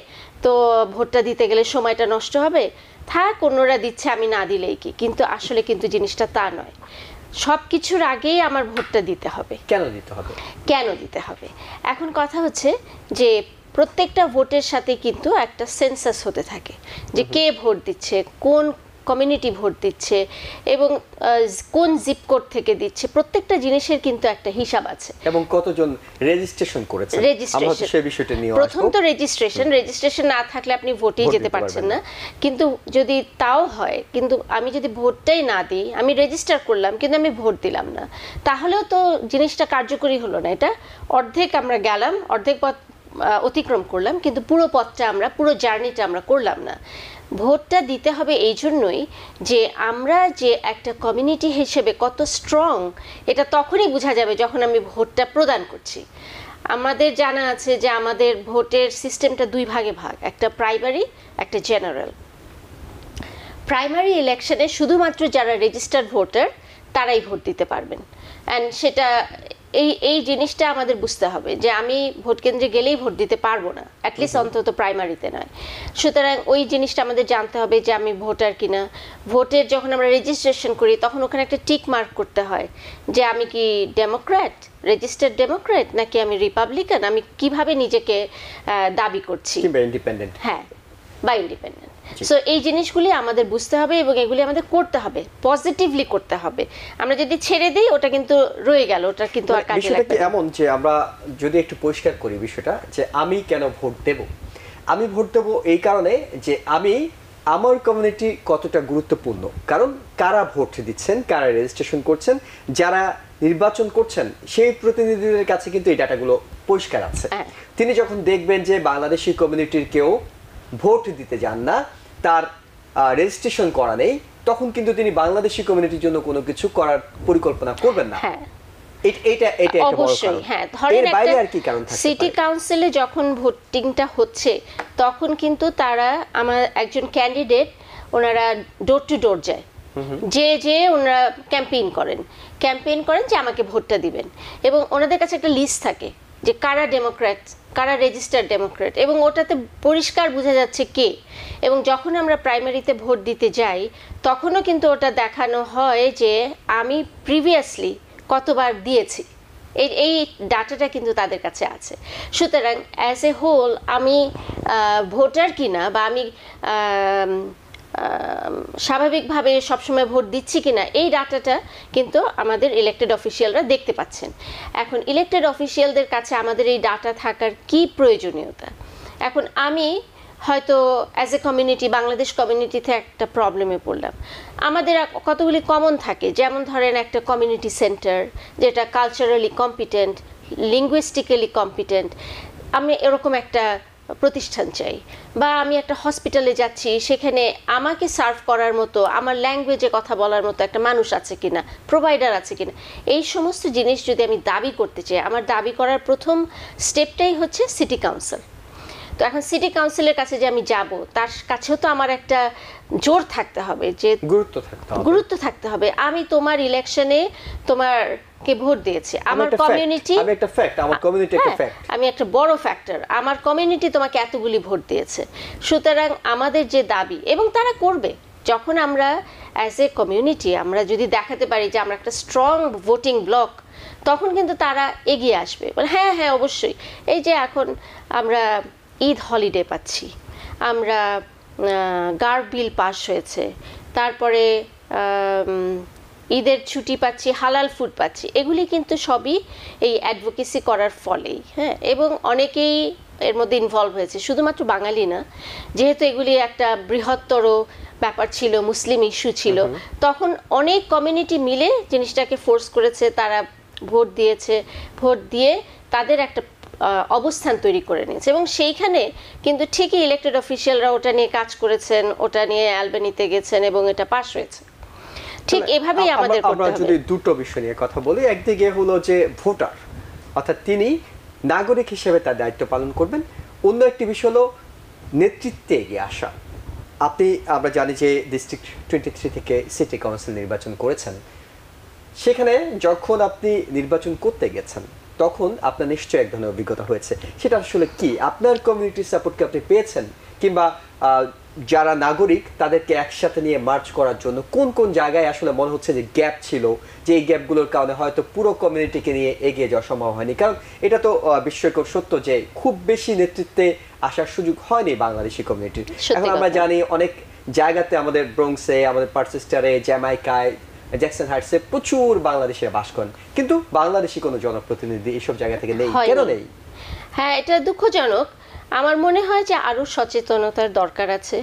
তো ভোটটা দিতে গেলে সময়টা নষ্ট হবে, থাক অন্যরা দিচ্ছে আমি না দিলেই কি। কিন্তু আসলে কিন্তু জিনিসটা তা নয়। সব কিছুর আগেই আমার ভোটটা দিতে হবে। কেন দিতে হবে? এখন কথা হচ্ছে যে প্রত্যেকটা ভোটের সাথে কিন্তু একটা সেন্সাস হতে থাকে, যে কে ভোট দিচ্ছে, কোন কমিউনিটি ভোট দিচ্ছে, এবং কোন জিপ কোড থেকে দিচ্ছে। প্রত্যেকটা জিনিসের কিন্তু একটা হিসাব আছে, এবং কতজন রেজিস্ট্রেশন করেছে। প্রথম তো রেজিস্ট্রেশন না থাকলে আপনি ভোটেই যেতে পারছেন না। কিন্তু যদি তাও হয়, কিন্তু আমি যদি ভোটটাই না দিই, আমি রেজিস্টার করলাম কিন্তু আমি ভোট দিলাম না, তাহলেও তো জিনিসটা কার্যকরী হলো না। এটা অর্ধেক আমরা গেলাম, অর্ধেক পথ অতিক্রম করলাম, কিন্তু পুরো পথটা পুরো জার্নিটা আমরা করলাম না। ভোটটা দিতে হবে এই জন্যই যে আমরা যে একটা কমিউনিটি হিসেবে কত স্ট্রং এটা তখনই বোঝা যাবে যখন আমি ভোটটা প্রদান করছি। আমাদের জানা আছে যে আমাদের ভোটের সিস্টেমটা দুই ভাগে ভাগ, একটা প্রাইমারি, একটা জেনারেল। প্রাইমারি ইলেকশনে শুধুমাত্র যারা রেজিস্টার্ড ভোটার তারাই ভোট দিতে পারবেন। অ্যান্ড সেটা এই জিনিসটা আমাদের বুঝতে হবে যে আমি ভোট কেন্দ্রে গেলেই ভোট দিতে পারবো না, অ্যাটলিস্ট অন্তত প্রাইমারিতে নয়। সুতরাং ওই জিনিসটা আমাদের জানতে হবে যে আমি ভোটার কিনা। ভোটের যখন আমরা রেজিস্ট্রেশন করি তখন ওখানে একটা টিক মার্ক করতে হয় যে আমি কি ডেমোক্র্যাট, রেজিস্টার্ড ডেমোক্র্যাট, নাকি আমি রিপাবলিকান, আমি কিভাবে নিজেকে দাবি করছি, ইন্ডিপেন্ডেন্ট, হ্যাঁ, বা ইন্ডিপেন্ডেন্ট। সো এই জিনিসগুলি আমাদের বুঝতে হবে এবং এগুলি আমাদের করতে হবে, পজিটিভলি করতে হবে। আমরা যদি ছেড়ে দিই ওটা কিন্তু রয়ে গেল, ওটা কিন্তু আর কাজে লাগবে না। এমন যে আমরা যদি একটু পরিষ্কার করি বিষয়টা, যে আমি কেন ভোট দেব, আমি ভোট দেব এই কারণে যে আমি আমার কমিউনিটি কতটা গুরুত্বপূর্ণ। কারণ কারা ভোট দিচ্ছেন, কারা রেজিস্ট্রেশন করছেন, যারা নির্বাচন করছেন সেই প্রতিনিধিদের কাছে কিন্তু এই ডাটাগুলো পরিষ্কার আছে। তিনি যখন দেখবেন যে বাংলাদেশি কমিউনিটির কেউ ভোট দিতে যান না, তার রেজিস্ট্রেশন করা নেই, তখন কিন্তু তিনি বাংলাদেশি কমিউনিটির জন্য কোনো কিছু করার পরিকল্পনা করবেন না। অবশ্যই, হ্যাঁ। ধরেন সিটি কাউন্সিলে যখন ভোটিংটা হচ্ছে তখন কিন্তু তারা আমার একজন ক্যান্ডিডেট, ওনারা ডোর টু ডোর যায়, যে ওনারা ক্যাম্পেইন করেন যে আমাকে ভোটটা দিবেন, এবং ওনাদের কাছে একটা লিস্ট থাকে যে কারা ডেমোক্র্যাট, কারা রেজিস্টার্ড ডেমোক্র্যাট, এবং ওটাতে পরিষ্কার বোঝা যাচ্ছে কে। এবং যখন আমরা প্রাইমারিতে ভোট দিতে যাই তখনও কিন্তু ওটা দেখানো হয় যে আমি প্রিভিয়াসলি কতবার দিয়েছি, এই ডাটাটা কিন্তু তাদের কাছে আছে। সুতরাং অ্যাজ এ হোল আমি ভোটার কিনা বা আমি স্বাভাবিকভাবে সবসময় ভোট দিচ্ছি কিনা এই ডাটাটা কিন্তু আমাদের ইলেক্টেড অফিসিয়ালরা দেখতে পাচ্ছেন। এখন ইলেক্টেড অফিসিয়ালদের কাছে আমাদের এই ডাটা থাকার কি প্রয়োজনীয়তা? এখন আমি হয়তো অ্যাজ এ কমিউনিটি, বাংলাদেশ কমিউনিটিতে একটা প্রবলেমে পড়লাম। আমাদের কতগুলি কমন থাকে, যেমন ধরেন একটা কমিউনিটি সেন্টার যেটা কালচারালি কম্পিটেন্ট, লিঙ্গুইস্টিক্যালি কম্পিটেন্ট, আমি এরকম একটা প্রতিষ্ঠান চাই। বা আমি একটা হসপিটালে যাচ্ছি, সেখানে আমাকে সার্ভ করার মতো, আমার ল্যাঙ্গুয়েজে কথা বলার মতো একটা মানুষ আছে কিনা, প্রোভাইডার আছে কিনা, এই সমস্ত জিনিস যদি আমি দাবি করতে চাই, আমার দাবি করার প্রথম স্টেপটাই হচ্ছে সিটি কাউন্সিল। তো এখন সিটি কাউন্সিলের কাছে যে আমি যাব, তার কাছেও তো আমার একটা জোর থাকতে হবে, যে গুরুত্ব থাকতে হবে। আমি তোমার ইলেকশনে তোমারকে ভোট দিয়েছি, আমার কমিউনিটি, আমি একটা বড় ফ্যাক্টর, আমার কমিউনিটি তোমাকে এতগুলি ভোট দিয়েছে। সুতরাং আমাদের যে দাবি, এবং তারা করবে, যখন আমরা অ্যাজ এ কমিউনিটি আমরা যদি দেখাতে পারি যে আমরা একটা স্ট্রং ভোটিং ব্লক, তখন কিন্তু তারা এগিয়ে আসবে। হ্যাঁ হ্যাঁ অবশ্যই, এই যে এখন আমরা ঈদ হলিডে পাচ্ছি, আমরা গার্ড বিল পাস হয়েছে, তারপরে ঈদের ছুটি পাচ্ছি, হালাল ফুড পাচ্ছি, এগুলি কিন্তু সবই এই অ্যাডভোকেসি করার ফলেই। হ্যাঁ, এবং অনেকেই এর মধ্যে ইনভলভ হয়েছে, শুধুমাত্র বাঙালি না, যেহেতু এগুলি একটা বৃহত্তর ব্যাপার ছিল, মুসলিম ইস্যু ছিল, তখন অনেক কমিউনিটি মিলে জিনিসটাকে ফোর্স করেছে, তারা ভোট দিয়েছে, ভোট দিয়ে তাদের একটা অবস্থান তৈরি করে নিয়েছে। এবং সেইখানে কিন্তু ঠিকই ইলেক্টেড অফিসিয়ালরা ওটা নিয়ে কাজ করেছেন, ওটা নিয়ে অ্যালবেনিতে গেছেন এবং এটা পাস হয়েছে। ঠিক এভাবেই আমাদের করতে হবে। আমরা যদি দুটো বিষয় নিয়ে কথা বলি, একদিকে হলো যে ভোটার, অর্থাৎ তিনি নাগরিক হিসেবে তার দায়িত্ব পালন করবেন, অন্য একটি বিষয় হলো নেতৃত্বে এগিয়ে আসা। আমরা জানি যে ডিস্ট্রিক্ট 23 থেকে সিটি কাউন্সিল নির্বাচন করেছেন, সেখানে যখন আপনি নির্বাচন করতে গেছেন তখন আপনার নিশ্চয়ই এক ধরনের অভিজ্ঞতা হয়েছে। সেটা আসলে কি? আপনার কমিউনিটির সাপোর্ট কি আপনি পেয়েছেন, কিংবা যারা নাগরিক তাদেরকে একসাথে নিয়ে মার্চ করার জন্য কোন কোন জায়গায় আসলে মনে হচ্ছে যে গ্যাপ ছিল, যে এই গ্যাপগুলোর কারণে হয়তো পুরো কমিউনিটিকে নিয়ে এগিয়ে যাওয়া সম্ভব হয়নি? কারণ এটা তো বিস্ময়কর সত্য যে খুব বেশি নেতৃত্বে আসার সুযোগ হয়নি বাংলাদেশি কমিউনিটির। এখন আমরা জানি অনেক জায়গাতে, আমাদের ব্রঙ্কসে, আমাদের পার্সেস্টারে, জ্যামাইকায়, জ্যাকসন হাইটসে প্রচুর বাংলাদেশিরা বাস করেন, কিন্তু বাংলাদেশি কোনো জনপ্রতিনিধি এইসব জায়গা থেকে নেই। কেন নেই? হ্যাঁ, এটা দুঃখজনক। আমার মনে হয় যে আরো সচেতনতার দরকার আছে,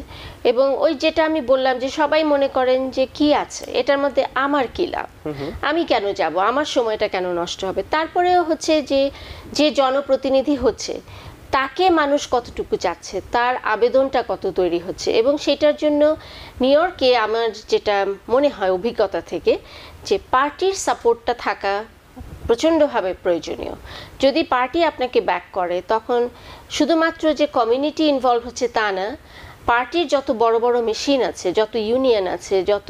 এবং ওই যেটা আমি বললাম যে সবাই মনে করেন যে কি আছে এটার মধ্যে, আমার কি লাভ, আমি কেন যাব, আমার সময়টা কেন নষ্ট হবে। তারপরেও হচ্ছে যে জনপ্রতিনিধি হচ্ছে তাকে মানুষ কতটুকু চাচ্ছে, তার আবেদনটা কত তৈরি হচ্ছে। এবং সেটার জন্য নিউ ইয়র্কে আমার যেটা মনে হয় অভিজ্ঞতা থেকে, যে পার্টির সাপোর্টটা থাকা প্রচণ্ডভাবে প্রয়োজনীয়। যদি পার্টি আপনাকে ব্যাক করে, তখন শুধুমাত্র যে কমিউনিটি ইনভলভ হচ্ছে তা না, পার্টির যত বড় বড় মেশিন আছে, যত ইউনিয়ন আছে, যত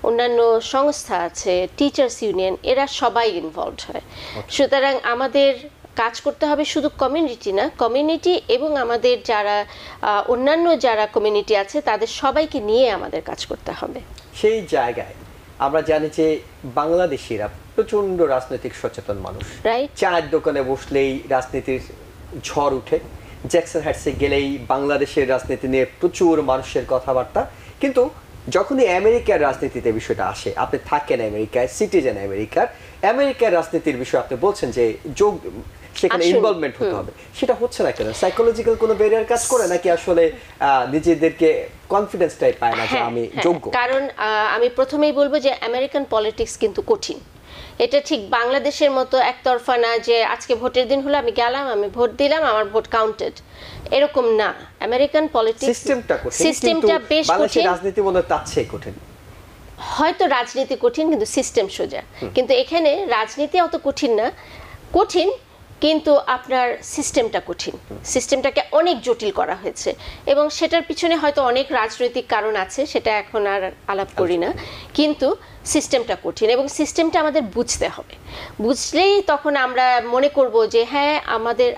অন্যান্য সংস্থা আছে, টিচার্স ইউনিয়ন, এরা সবাই ইনভলভ হয়। সুতরাং আমাদের কাজ করতে হবে শুধু কমিউনিটি না, কমিউনিটি এবং আমাদের যারা অন্যান্য যারা কমিউনিটি আছে তাদের সবাইকে নিয়ে আমাদের কাজ করতে হবে। সেই জায়গায় আমরা জানি যে বাংলাদেশিরা প্রচন্ড রাজনৈতিক সচেতন মানুষ, চায়ের দোকানে বসলেই রাজনীতির ঝড় উঠে, জ্যাকসন হাইটসে গেলেই বাংলাদেশের রাজনীতি নিয়ে প্রচুর মানুষের কথাবার্তা। কিন্তু যখনই আমেরিকার রাজনীতিতে বিষয়টা আসে, আপনি থাকেন আমেরিকায়, সিটিজেন আমেরিকার রাজনীতির বিষয়ে আপনি বলছেন যে যোগ সেখানে ইনভলভমেন্ট হতে হবে, সেটা হচ্ছে না কেন? সাইকোলজিক্যাল কোনো ব্যারিয়ার কাজ করে নাকি আসলে নিজেদেরকে কনফিডেন্সটাই পায় না যে আমি যোগ্য? কারণ আমি প্রথমেই বলবো যে আমেরিকান পলিটিক্স কিন্তু কঠিন। এটা ঠিক বাংলাদেশের মতো একতরফা না যে আজকে ভোটের দিন হলো আমি গেলাম, আমি ভোট দিলাম, আমার ভোট কাউন্টেড, এরকম না। আমেরিকান পলিটিক্স সিস্টেমটা বেশ কঠিন। রাজনীতি মনে হয় তার চেয়ে কঠিন। হয়তো রাজনীতি কঠিন কিন্তু সিস্টেম সোজা। কিন্তু এখানে রাজনীতি অত কঠিন না, কঠিন কিন্তু আপনার সিস্টেমটা কঠিন, সিস্টেমটাকে অনেক জটিল করা হয়েছে এবং সেটার পিছনে হয়তো অনেক রাজনৈতিক কারণ আছে, সেটা এখন আর আলাপ করি না। কিন্তু সিস্টেমটা কঠিন এবং সিস্টেমটা আমাদের বুঝতে হবে। বুঝলেই তখন আমরা মনে করব যে হ্যাঁ,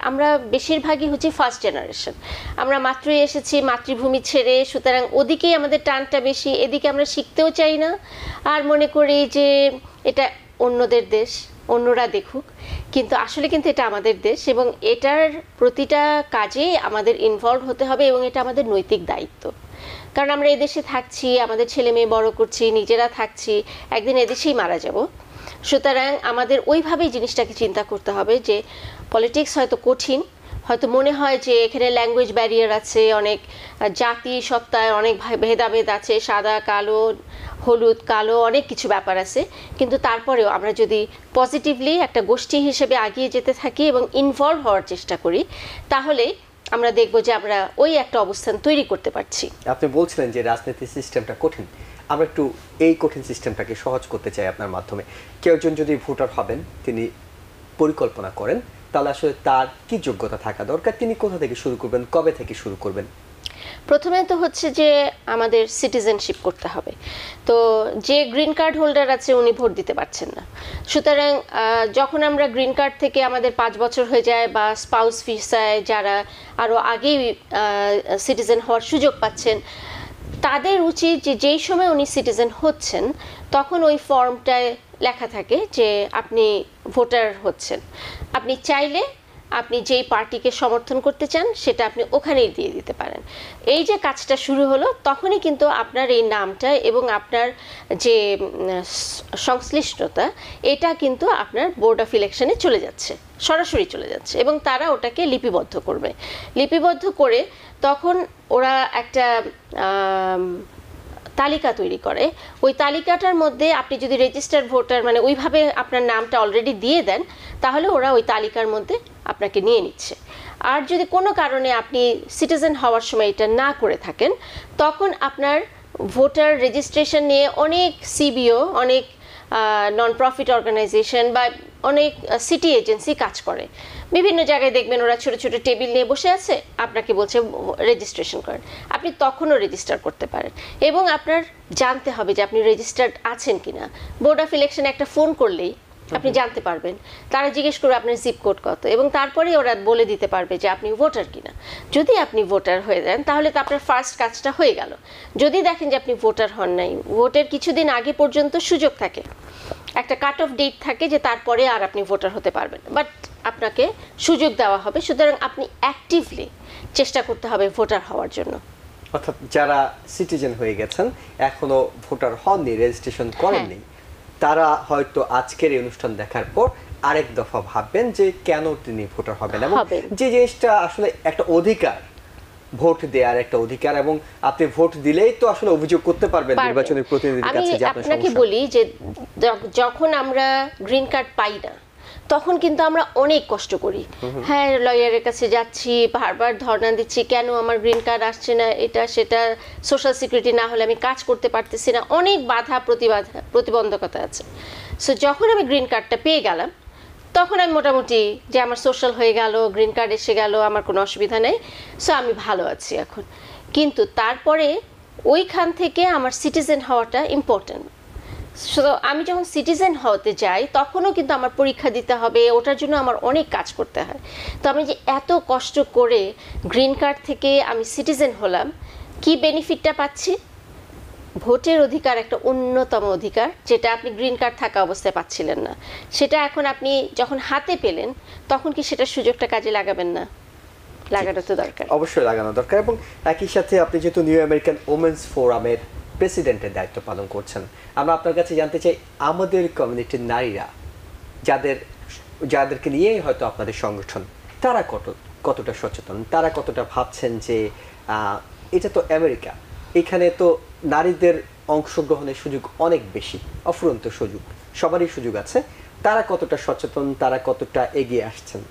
আমরা বেশিরভাগই হচ্ছে ফার্স্ট জেনারেশন, আমরা মাত্রই এসেছি মাতৃভূমি ছেড়ে, সুতরাং ওদিকেই আমাদের টানটা বেশি, এদিকে আমরা শিখতেও চাই না, আর মনে করি যে এটা অন্যদের দেশ, অন্যরা দেখুক। কিন্তু আসলে কিন্তু এটা আমাদের দেশ এবং এটার প্রতিটা কাজেই আমাদের ইনভলভ হতে হবে এবং এটা আমাদের নৈতিক দায়িত্ব। কারণ আমরা এদেশে থাকছি, আমাদের ছেলে মেয়ে বড় করছি, নিজেরা থাকছি, একদিন এদেশেই মারা যাব। সুতরাং আমাদের ওইভাবেই জিনিসটাকে চিন্তা করতে হবে যে পলিটিক্স হয়তো কঠিন, হয়তো মনে হয় যে এখানে ল্যাঙ্গুয়েজ ব্যারিয়ার আছে, অনেক জাতি সত্তায় অনেক ভেদাভেদ আছে, সাদা কালো, হলুদ কালো, অনেক কিছু ব্যাপার আছে। কিন্তু তারপরেও আমরা যদি পজিটিভলি একটা গোষ্ঠী হিসেবে এগিয়ে যেতে থাকি এবং ইনভলভ হওয়ার চেষ্টা করি, তাহলে আমরা দেখব যে আমরা ওই একটা অবস্থান তৈরি করতে পারছি। আপনি বলছিলেন যে রাজনীতির সিস্টেমটা কঠিন, আমরা একটু এই কঠিন সিস্টেমটাকে সহজ করতে চাই আপনার মাধ্যমে। কেউ একজন যদি ভোটার হবেন, তিনি পরিকল্পনা করেন, তাহলে আসলে তার কি যোগ্যতা থাকা দরকার, তিনি কোথা থেকে শুরু করবেন, কবে থেকে শুরু করবেন? প্রথমে তো হচ্ছে যে আমাদের সিটিজেনশিপ করতে হবে। তো যে গ্রিন কার্ড হোল্ডার আছে উনি ভোট দিতে পারছেন না। সুতরাং যখন আমরা গ্রিন কার্ড থেকে আমাদের 5 বছর হয়ে যায় বা স্পাউস ভিসায় যারা আরও আগেই সিটিজেন হওয়ার সুযোগ পাচ্ছেন, তাদের উচিত যে যেই সময় উনি সিটিজেন হচ্ছেন তখন ওই ফর্মটায় লেখা থাকে যে আপনি ভোটার হচ্ছেন। আপনি চাইলে আপনি যেই পার্টিকে সমর্থন করতে চান সেটা আপনি ওখানেই দিয়ে দিতে পারেন। এই যে কাজটা শুরু হলো, তখনই কিন্তু আপনার এই নামটা এবং আপনার যে সংশ্লিষ্টতা, এটা কিন্তু আপনার বোর্ড অফ ইলেকশনে চলে যাচ্ছে, সরাসরি চলে যাচ্ছে এবং তারা ওটাকে লিপিবদ্ধ করবে। লিপিবদ্ধ করে তখন ওরা একটা তালিকা তৈরি করে। ওই তালিকাটার মধ্যে আপনি যদি রেজিস্টার্ড ভোটার মানে ওইভাবে আপনার নামটা অলরেডি দিয়ে দেন, তাহলে ওরা ওই তালিকার মধ্যে আপনাকে নিয়ে নিচ্ছে। আর যদি কোনো কারণে আপনি সিটিজেন হওয়ার সময় এটা না করে থাকেন, তখন আপনার ভোটার রেজিস্ট্রেশন নিয়ে অনেক সিবিও, অনেক নন প্রফিট অর্গানাইজেশন বা অনেক সিটি এজেন্সি কাজ করে। বিভিন্ন জায়গায় দেখবেন ওরা ছোট ছোট টেবিল নিয়ে বসে আছে, আপনাকে বলছে রেজিস্ট্রেশন করেন। আপনি তখনও রেজিস্টার করতে পারেন এবং আপনার জানতে হবে যে আপনি রেজিস্টার্ড আছেন কিনা। বোর্ড অফ ইলেকশনে একটা ফোন করলেই আপনি জানতে পারবেন, তারা জিজ্ঞেস করবে আপনার জিপ কোড কত এবং তারপরেই ওরা বলে দিতে পারবে যে আপনি ভোটার কিনা। যদি আপনি ভোটার হয়ে যান তাহলে তো আপনার ফার্স্ট কাজটা হয়ে গেল। যদি দেখেন যে আপনি ভোটার হন নাই, ভোটের কিছুদিন আগে পর্যন্ত সুযোগ থাকে, একটা কাট অফ ডেট থাকে যে তারপরে আর আপনি ভোটার হতে পারবেন, বাট আপনাকে সুযোগ দেওয়া হবে। সুতরাং আপনি অ্যাক্টিভলি চেষ্টা করতে হবে ভোটার হওয়ার জন্য। অর্থাৎ যারা সিটিজেন হয়ে গেছেন, এখনো ভোটার হননি, রেজিস্ট্রেশন করেননি, তারা হয়তো আজকের এই অনুষ্ঠান দেখার পর আরেক দফা ভাববেন যে কেন তিনি ভোটার হবেন এবং যে জিনিসটা আসলে একটা অধিকার, ভোট দেওয়ার একটা অধিকার, এবং আপনি ভোট দিলেই তো আসলে অভিযোগ করতে পারবেন নির্বাচনের প্রতিনিধির কাছে যে আপনার সমস্যা। আপনাকে বলি যে যখন আমরা গ্রিন কার্ড পাই না, তখন কিন্তু আমরা অনেক কষ্ট করি। হ্যাঁ, লয়ারের কাছে যাচ্ছি, বারবার ধর্ণা দিচ্ছি, কেন আমার গ্রিন কার্ড আসছে না, এটা সেটা, সোশ্যাল সিকিউরিটি না হলে আমি কাজ করতে পারতেছি না, অনেক বাধা প্রতিবন্ধকতা আছে। সো যখন আমি গ্রিন কার্ডটা পেয়ে গেলাম, তখন আমি মোটামুটি যে আমার সোশ্যাল হয়ে গেল, গ্রিন কার্ড এসে গেল, আমার কোনো অসুবিধা নেই, সো আমি ভালো আছি এখন। কিন্তু তারপরে ওইখান থেকে আমার সিটিজেন হওয়াটা ইম্পর্টেন্ট। সো আমি যখন সিটিজেন হতে যাই তখনও কিন্তু আমার পরীক্ষা দিতে হবে, ওটার জন্য আমার অনেক কাজ করতে হয়। তো আমি যে এত কষ্ট করে গ্রিন কার্ড থেকে আমি সিটিজেন হলাম, কি বেনিফিটটা পাচ্ছি? ভোটের অধিকার একটা অন্যতম অধিকার, যেটা আপনি গ্রিন কার্ড থাকা অবস্থায় পাচ্ছিলেন না। সেটা এখন আপনি যখন হাতে পেলেন, তখন কি সেটা সুযোগটা কাজে লাগাবেন না? লাগানো তো দরকার, অবশ্যই লাগানো দরকার। এবং একই সাথে আপনি যেহেতু নিউ আমেরিকান ওমেন্স ফোরামের প্রেসিডেন্টের দায়িত্ব পালন করছেন, আমরা আপনার কাছে জানতে চাই আমাদের কমিউনিটির নারীরা যাদেরকে নিয়েই হয়তো আপনাদের সংগঠন, তারা কতটা সচেতন, তারা কতটা ভাবছেন যে এটা তো আমেরিকা, এখানে তো নারীদের অংশগ্রহণের সুযোগ অনেক বেশি, অফুরন্ত সুযোগ, সবারই সুযোগ আছে, তারা কতটা সচেতন, তারা কতটা এগিয়ে আসছেন?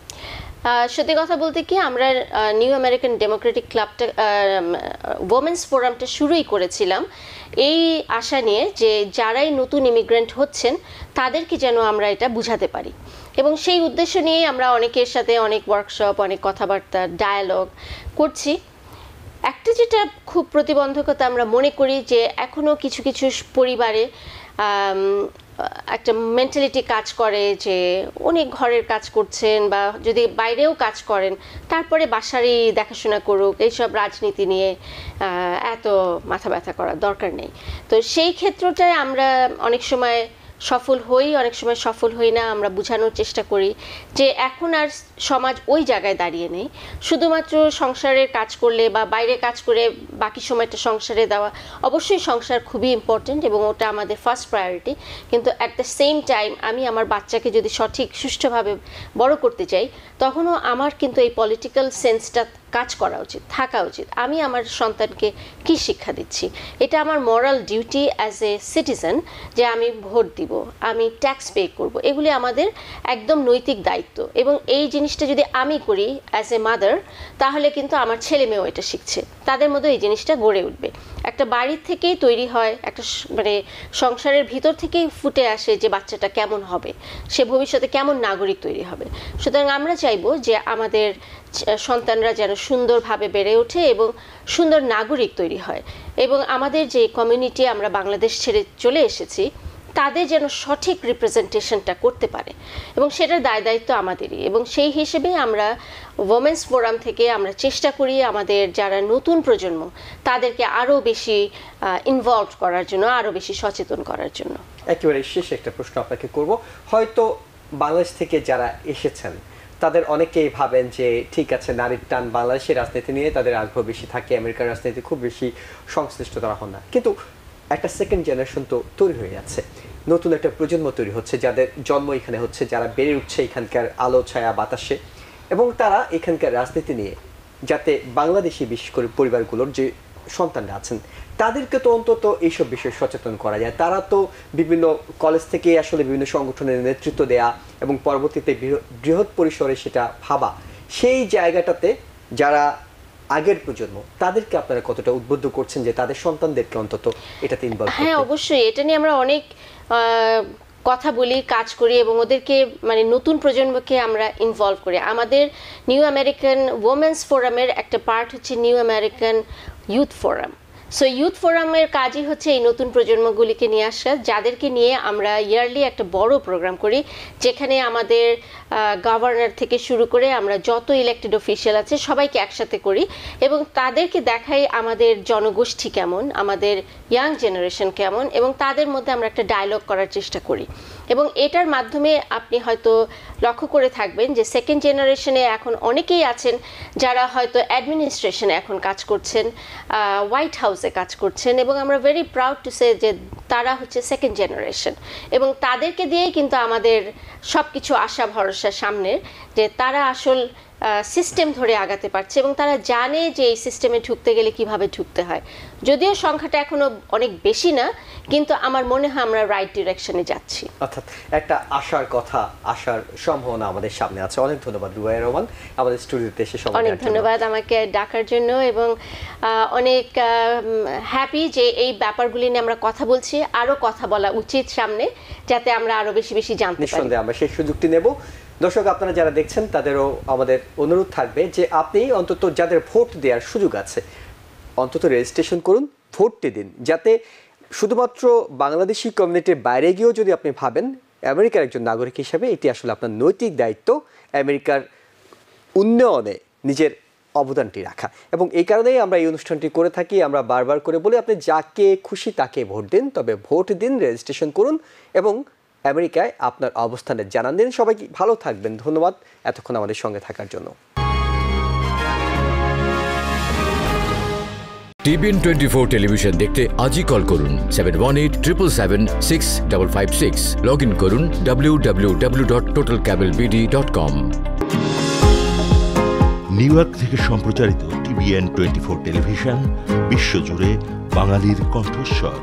সত্যি কথা বলতে কি, আমরা নিউ আমেরিকান ডেমোক্রেটিক ক্লাবটা, ওমেন্স ফোরামটা শুরুই করেছিলাম এই আশা নিয়ে যে যারাই নতুন ইমিগ্রেন্ট হচ্ছেন তাদেরকে যেন আমরা এটা বুঝাতে পারি। এবং সেই উদ্দেশ্য নিয়েই আমরা অনেকের সাথে অনেক ওয়ার্কশপ, অনেক কথাবার্তা, ডায়ালগ করছি। একটা যেটা খুব প্রতিবন্ধকতা আমরা মনে করি যে এখনও কিছু কিছু পরিবারে একটা মেন্টালিটি কাজ করে যে অনেক ঘরের কাজ করছেন বা যদি বাইরেও কাজ করেন, তারপরে বাসারই দেখাশোনা করুক, এইসব রাজনীতি নিয়ে এত মাথা ব্যথা করার দরকার নেই। তো সেই ক্ষেত্রটায় আমরা অনেক সময় সফল হই, অনেক সময় সফল হই না। আমরা বোঝানোর চেষ্টা করি যে এখন আর সমাজ ওই জায়গায় দাঁড়িয়ে নেই, শুধুমাত্র সংসারের কাজ করলে বা বাইরে কাজ করে বাকি সময়টা সংসারে দেওয়া, অবশ্যই সংসার খুবই ইম্পর্টেন্ট এবং ওটা আমাদের ফার্স্ট প্রায়োরিটি, কিন্তু অ্যাট দ্য সেম টাইম আমি আমার বাচ্চাকে যদি সঠিক সুষ্ঠুভাবে বড় করতে চাই, তখনও আমার কিন্তু এই পলিটিক্যাল সেন্সটা কাজ করা উচিত, থাকা উচিত। আমি আমার সন্তানকে কি শিক্ষা দিচ্ছি, এটা আমার মরাল ডিউটি অ্যাজ এ সিটিজেন, যে আমি ভোট দিব, আমি ট্যাক্স পে করব, এগুলি আমাদের একদম নৈতিক দায়িত্ব। এবং এই জিনিসটা যদি আমি করি অ্যাজ এ মাদার, তাহলে কিন্তু আমার ছেলে মেয়েও এটা শিখছে, তাদের মধ্যে এই জিনিসটা গড়ে উঠবে। একটা বাড়ির থেকেই তৈরি হয়, একটা মানে সংসারের ভিতর থেকেই ফুটে আসে যে বাচ্চাটা কেমন হবে, সে ভবিষ্যতে কেমন নাগরিক তৈরি হবে। সুতরাং আমরা চাইবো যে আমাদের সন্তানরা যেন সুন্দরভাবে বেড়ে ওঠে এবং সুন্দর নাগরিক তৈরি হয়, এবং আমাদের যে কমিউনিটি আমরা বাংলাদেশ ছেড়ে চলে এসেছি তাদের যেন সঠিক রিপ্রেজেন্টেশনটা করতে পারে, এবং সেটার দায়িত্ব আমাদেরই। এবং সেই হিসেবে আমরা ওমেন্স ফোরাম থেকে আমরা চেষ্টা করি আমাদের যারা নতুন প্রজন্ম তাদেরকে আরও বেশি ইনভলভ করার জন্য, আরও বেশি সচেতন করার জন্য। একেবারে শেষ একটা প্রশ্ন আপনাকে করব, হয়তো বাংলাদেশ থেকে যারা এসেছেন তাদের অনেকেই ভাবেন যে ঠিক আছে, নারীর টান বাংলাদেশের রাজনীতি নিয়ে তাদের আগ্রহ বেশি থাকে, আমেরিকার রাজনীতি খুব বেশি সংশ্লিষ্ট তারা হন না, কিন্তু একটা সেকেন্ড জেনারেশন তো তৈরি হয়ে যাচ্ছে, নতুন একটা প্রজন্ম তৈরি হচ্ছে, যাদের জন্ম এখানে হচ্ছে, যারা বেড়ে উঠছে এখানকার আলো ছায়া বাতাসে, এবং তারা এখানকার রাজনীতি নিয়ে, যাতে বাংলাদেশি বিশেষ করে পরিবারগুলোর যে সন্তানরা আছেন তাদেরকে তো অন্তত এইসব বিষয়ে সচেতন করা যায়। তারা তো বিভিন্ন কলেজ থেকে আসলে বিভিন্ন সংগঠনের নেতৃত্ব দেয়া এবং পরবর্তীতে বৃহৎ পরিসরে সেটা ভাবা, সেই জায়গাটাতে যারা আগের প্রজন্ম তাদেরকে আপনারা কতটা উদ্বুদ্ধ করছেন যে তাদের সন্তানদেরকে অন্তত এটাতে ইনভলভ করতে? হ্যাঁ, অবশ্যই। এটা নিয়ে আমরা অনেক কথা বলি, কাজ করি, এবং ওদেরকে মানে নতুন প্রজন্মকে আমরা ইনভলভ করি। আমাদের নিউ আমেরিকান ওমেন্স ফোরামের একটা পার্ট হচ্ছে new American youth forum. So youth ফোরামের কাজই হচ্ছে এই নতুন প্রজন্মগুলিকে নিয়ে আসা, যাদেরকে নিয়ে আমরা ইয়ারলি একটা বড় প্রোগ্রাম করি, যেখানে আমাদের গভর্নর থেকে শুরু করে আমরা যত ইলেক্টেড অফিসিয়াল আছে সবাইকে একসাথে করি এবং তাদেরকে দেখাই আমাদের জনগোষ্ঠী কেমন, আমাদের ইয়াং জেনারেশন কেমন, এবং তাদের মধ্যে আমরা একটা ডায়লগ করার চেষ্টা করি। এবং এটার মাধ্যমে আপনি হয়তো লক্ষ্য করে থাকবেন যে সেকেন্ড জেনারেশনে এখন অনেকেই আছেন যারা হয়তো অ্যাডমিনিস্ট্রেশনে এখন কাজ করছেন, হোয়াইট হাউসে কাজ করছেন, এবং আমরা ভেরি প্রাউড টু সে যে তারা হচ্ছে সেকেন্ড জেনারেশন, এবং তাদেরকে দিয়েই কিন্তু আমাদের সব কিছু আশা ভরসা সামনের, যে তারা আসল সিস্টেম ধরে আগাতে পারছে এবং তারা জানে যে এই সিস্টেমে ঢুকতে গেলে কিভাবে ঢুকতে হয়। যদিও সংখ্যাটা এখনো অনেক বেশি না, কিন্তু আমার মনে হয় আমরা রাইট ডিরেকশনে যাচ্ছি। অর্থাৎ একটা আশার কথা, আশার সম্ভাবনা আমাদের সামনে আছে। অনেক ধন্যবাদ রুবাইয়া রহমান আমাদের স্টুডিওতে এসে সময় দেওয়ার জন্য। অনেক ধন্যবাদ আমাকে ডাকার জন্য, এবং অনেক হ্যাপি যে এই ব্যাপারগুলি নিয়ে আমরা কথা বলছি। আরো কথা বলা উচিত সামনে, যাতে আমরা আরো বেশি বেশি জানতে পারি। নিঃসন্দেহে আমরা সেই সুযোগটি নেব। দর্শক, আপনারা যারা দেখছেন তাদেরও আমাদের অনুরোধ থাকবে যে আপনি অন্তত যাদের ভোট দেওয়ার সুযোগ আছে অন্তত রেজিস্ট্রেশন করুন, ভোটটি দিন, যাতে শুধুমাত্র বাংলাদেশি কমিউনিটির বাইরে গিয়েও যদি আপনি ভাবেন আমেরিকার একজন নাগরিক হিসেবে এটি আসলে আপনার নৈতিক দায়িত্ব আমেরিকার উন্নয়নে নিজের অবদানটি রাখা। এবং এই কারণেই আমরা এই অনুষ্ঠানটি করে থাকি। আমরা বারবার করে বলি আপনি যাকে খুশি তাকে ভোট দিন, তবে ভোট দিন, রেজিস্ট্রেশন করুন এবং আমেরিকায় আপনার অবস্থানে জানান দিন। সবাই ভালো থাকবেন। ধন্যবাদ এতক্ষণ আমাদের সঙ্গে থাকার জন্য। TBN 24 টেলিভিশন দেখতে আজই কল করুন 7187776556। লগ ইন করুন www.totalcablebd.com। নিউ ইয়র্ক থেকে সম্প্রচারিত TBN 24 টেলিভিশন বিশ্বজুড়ে বাঙালির কণ্ঠস্বর।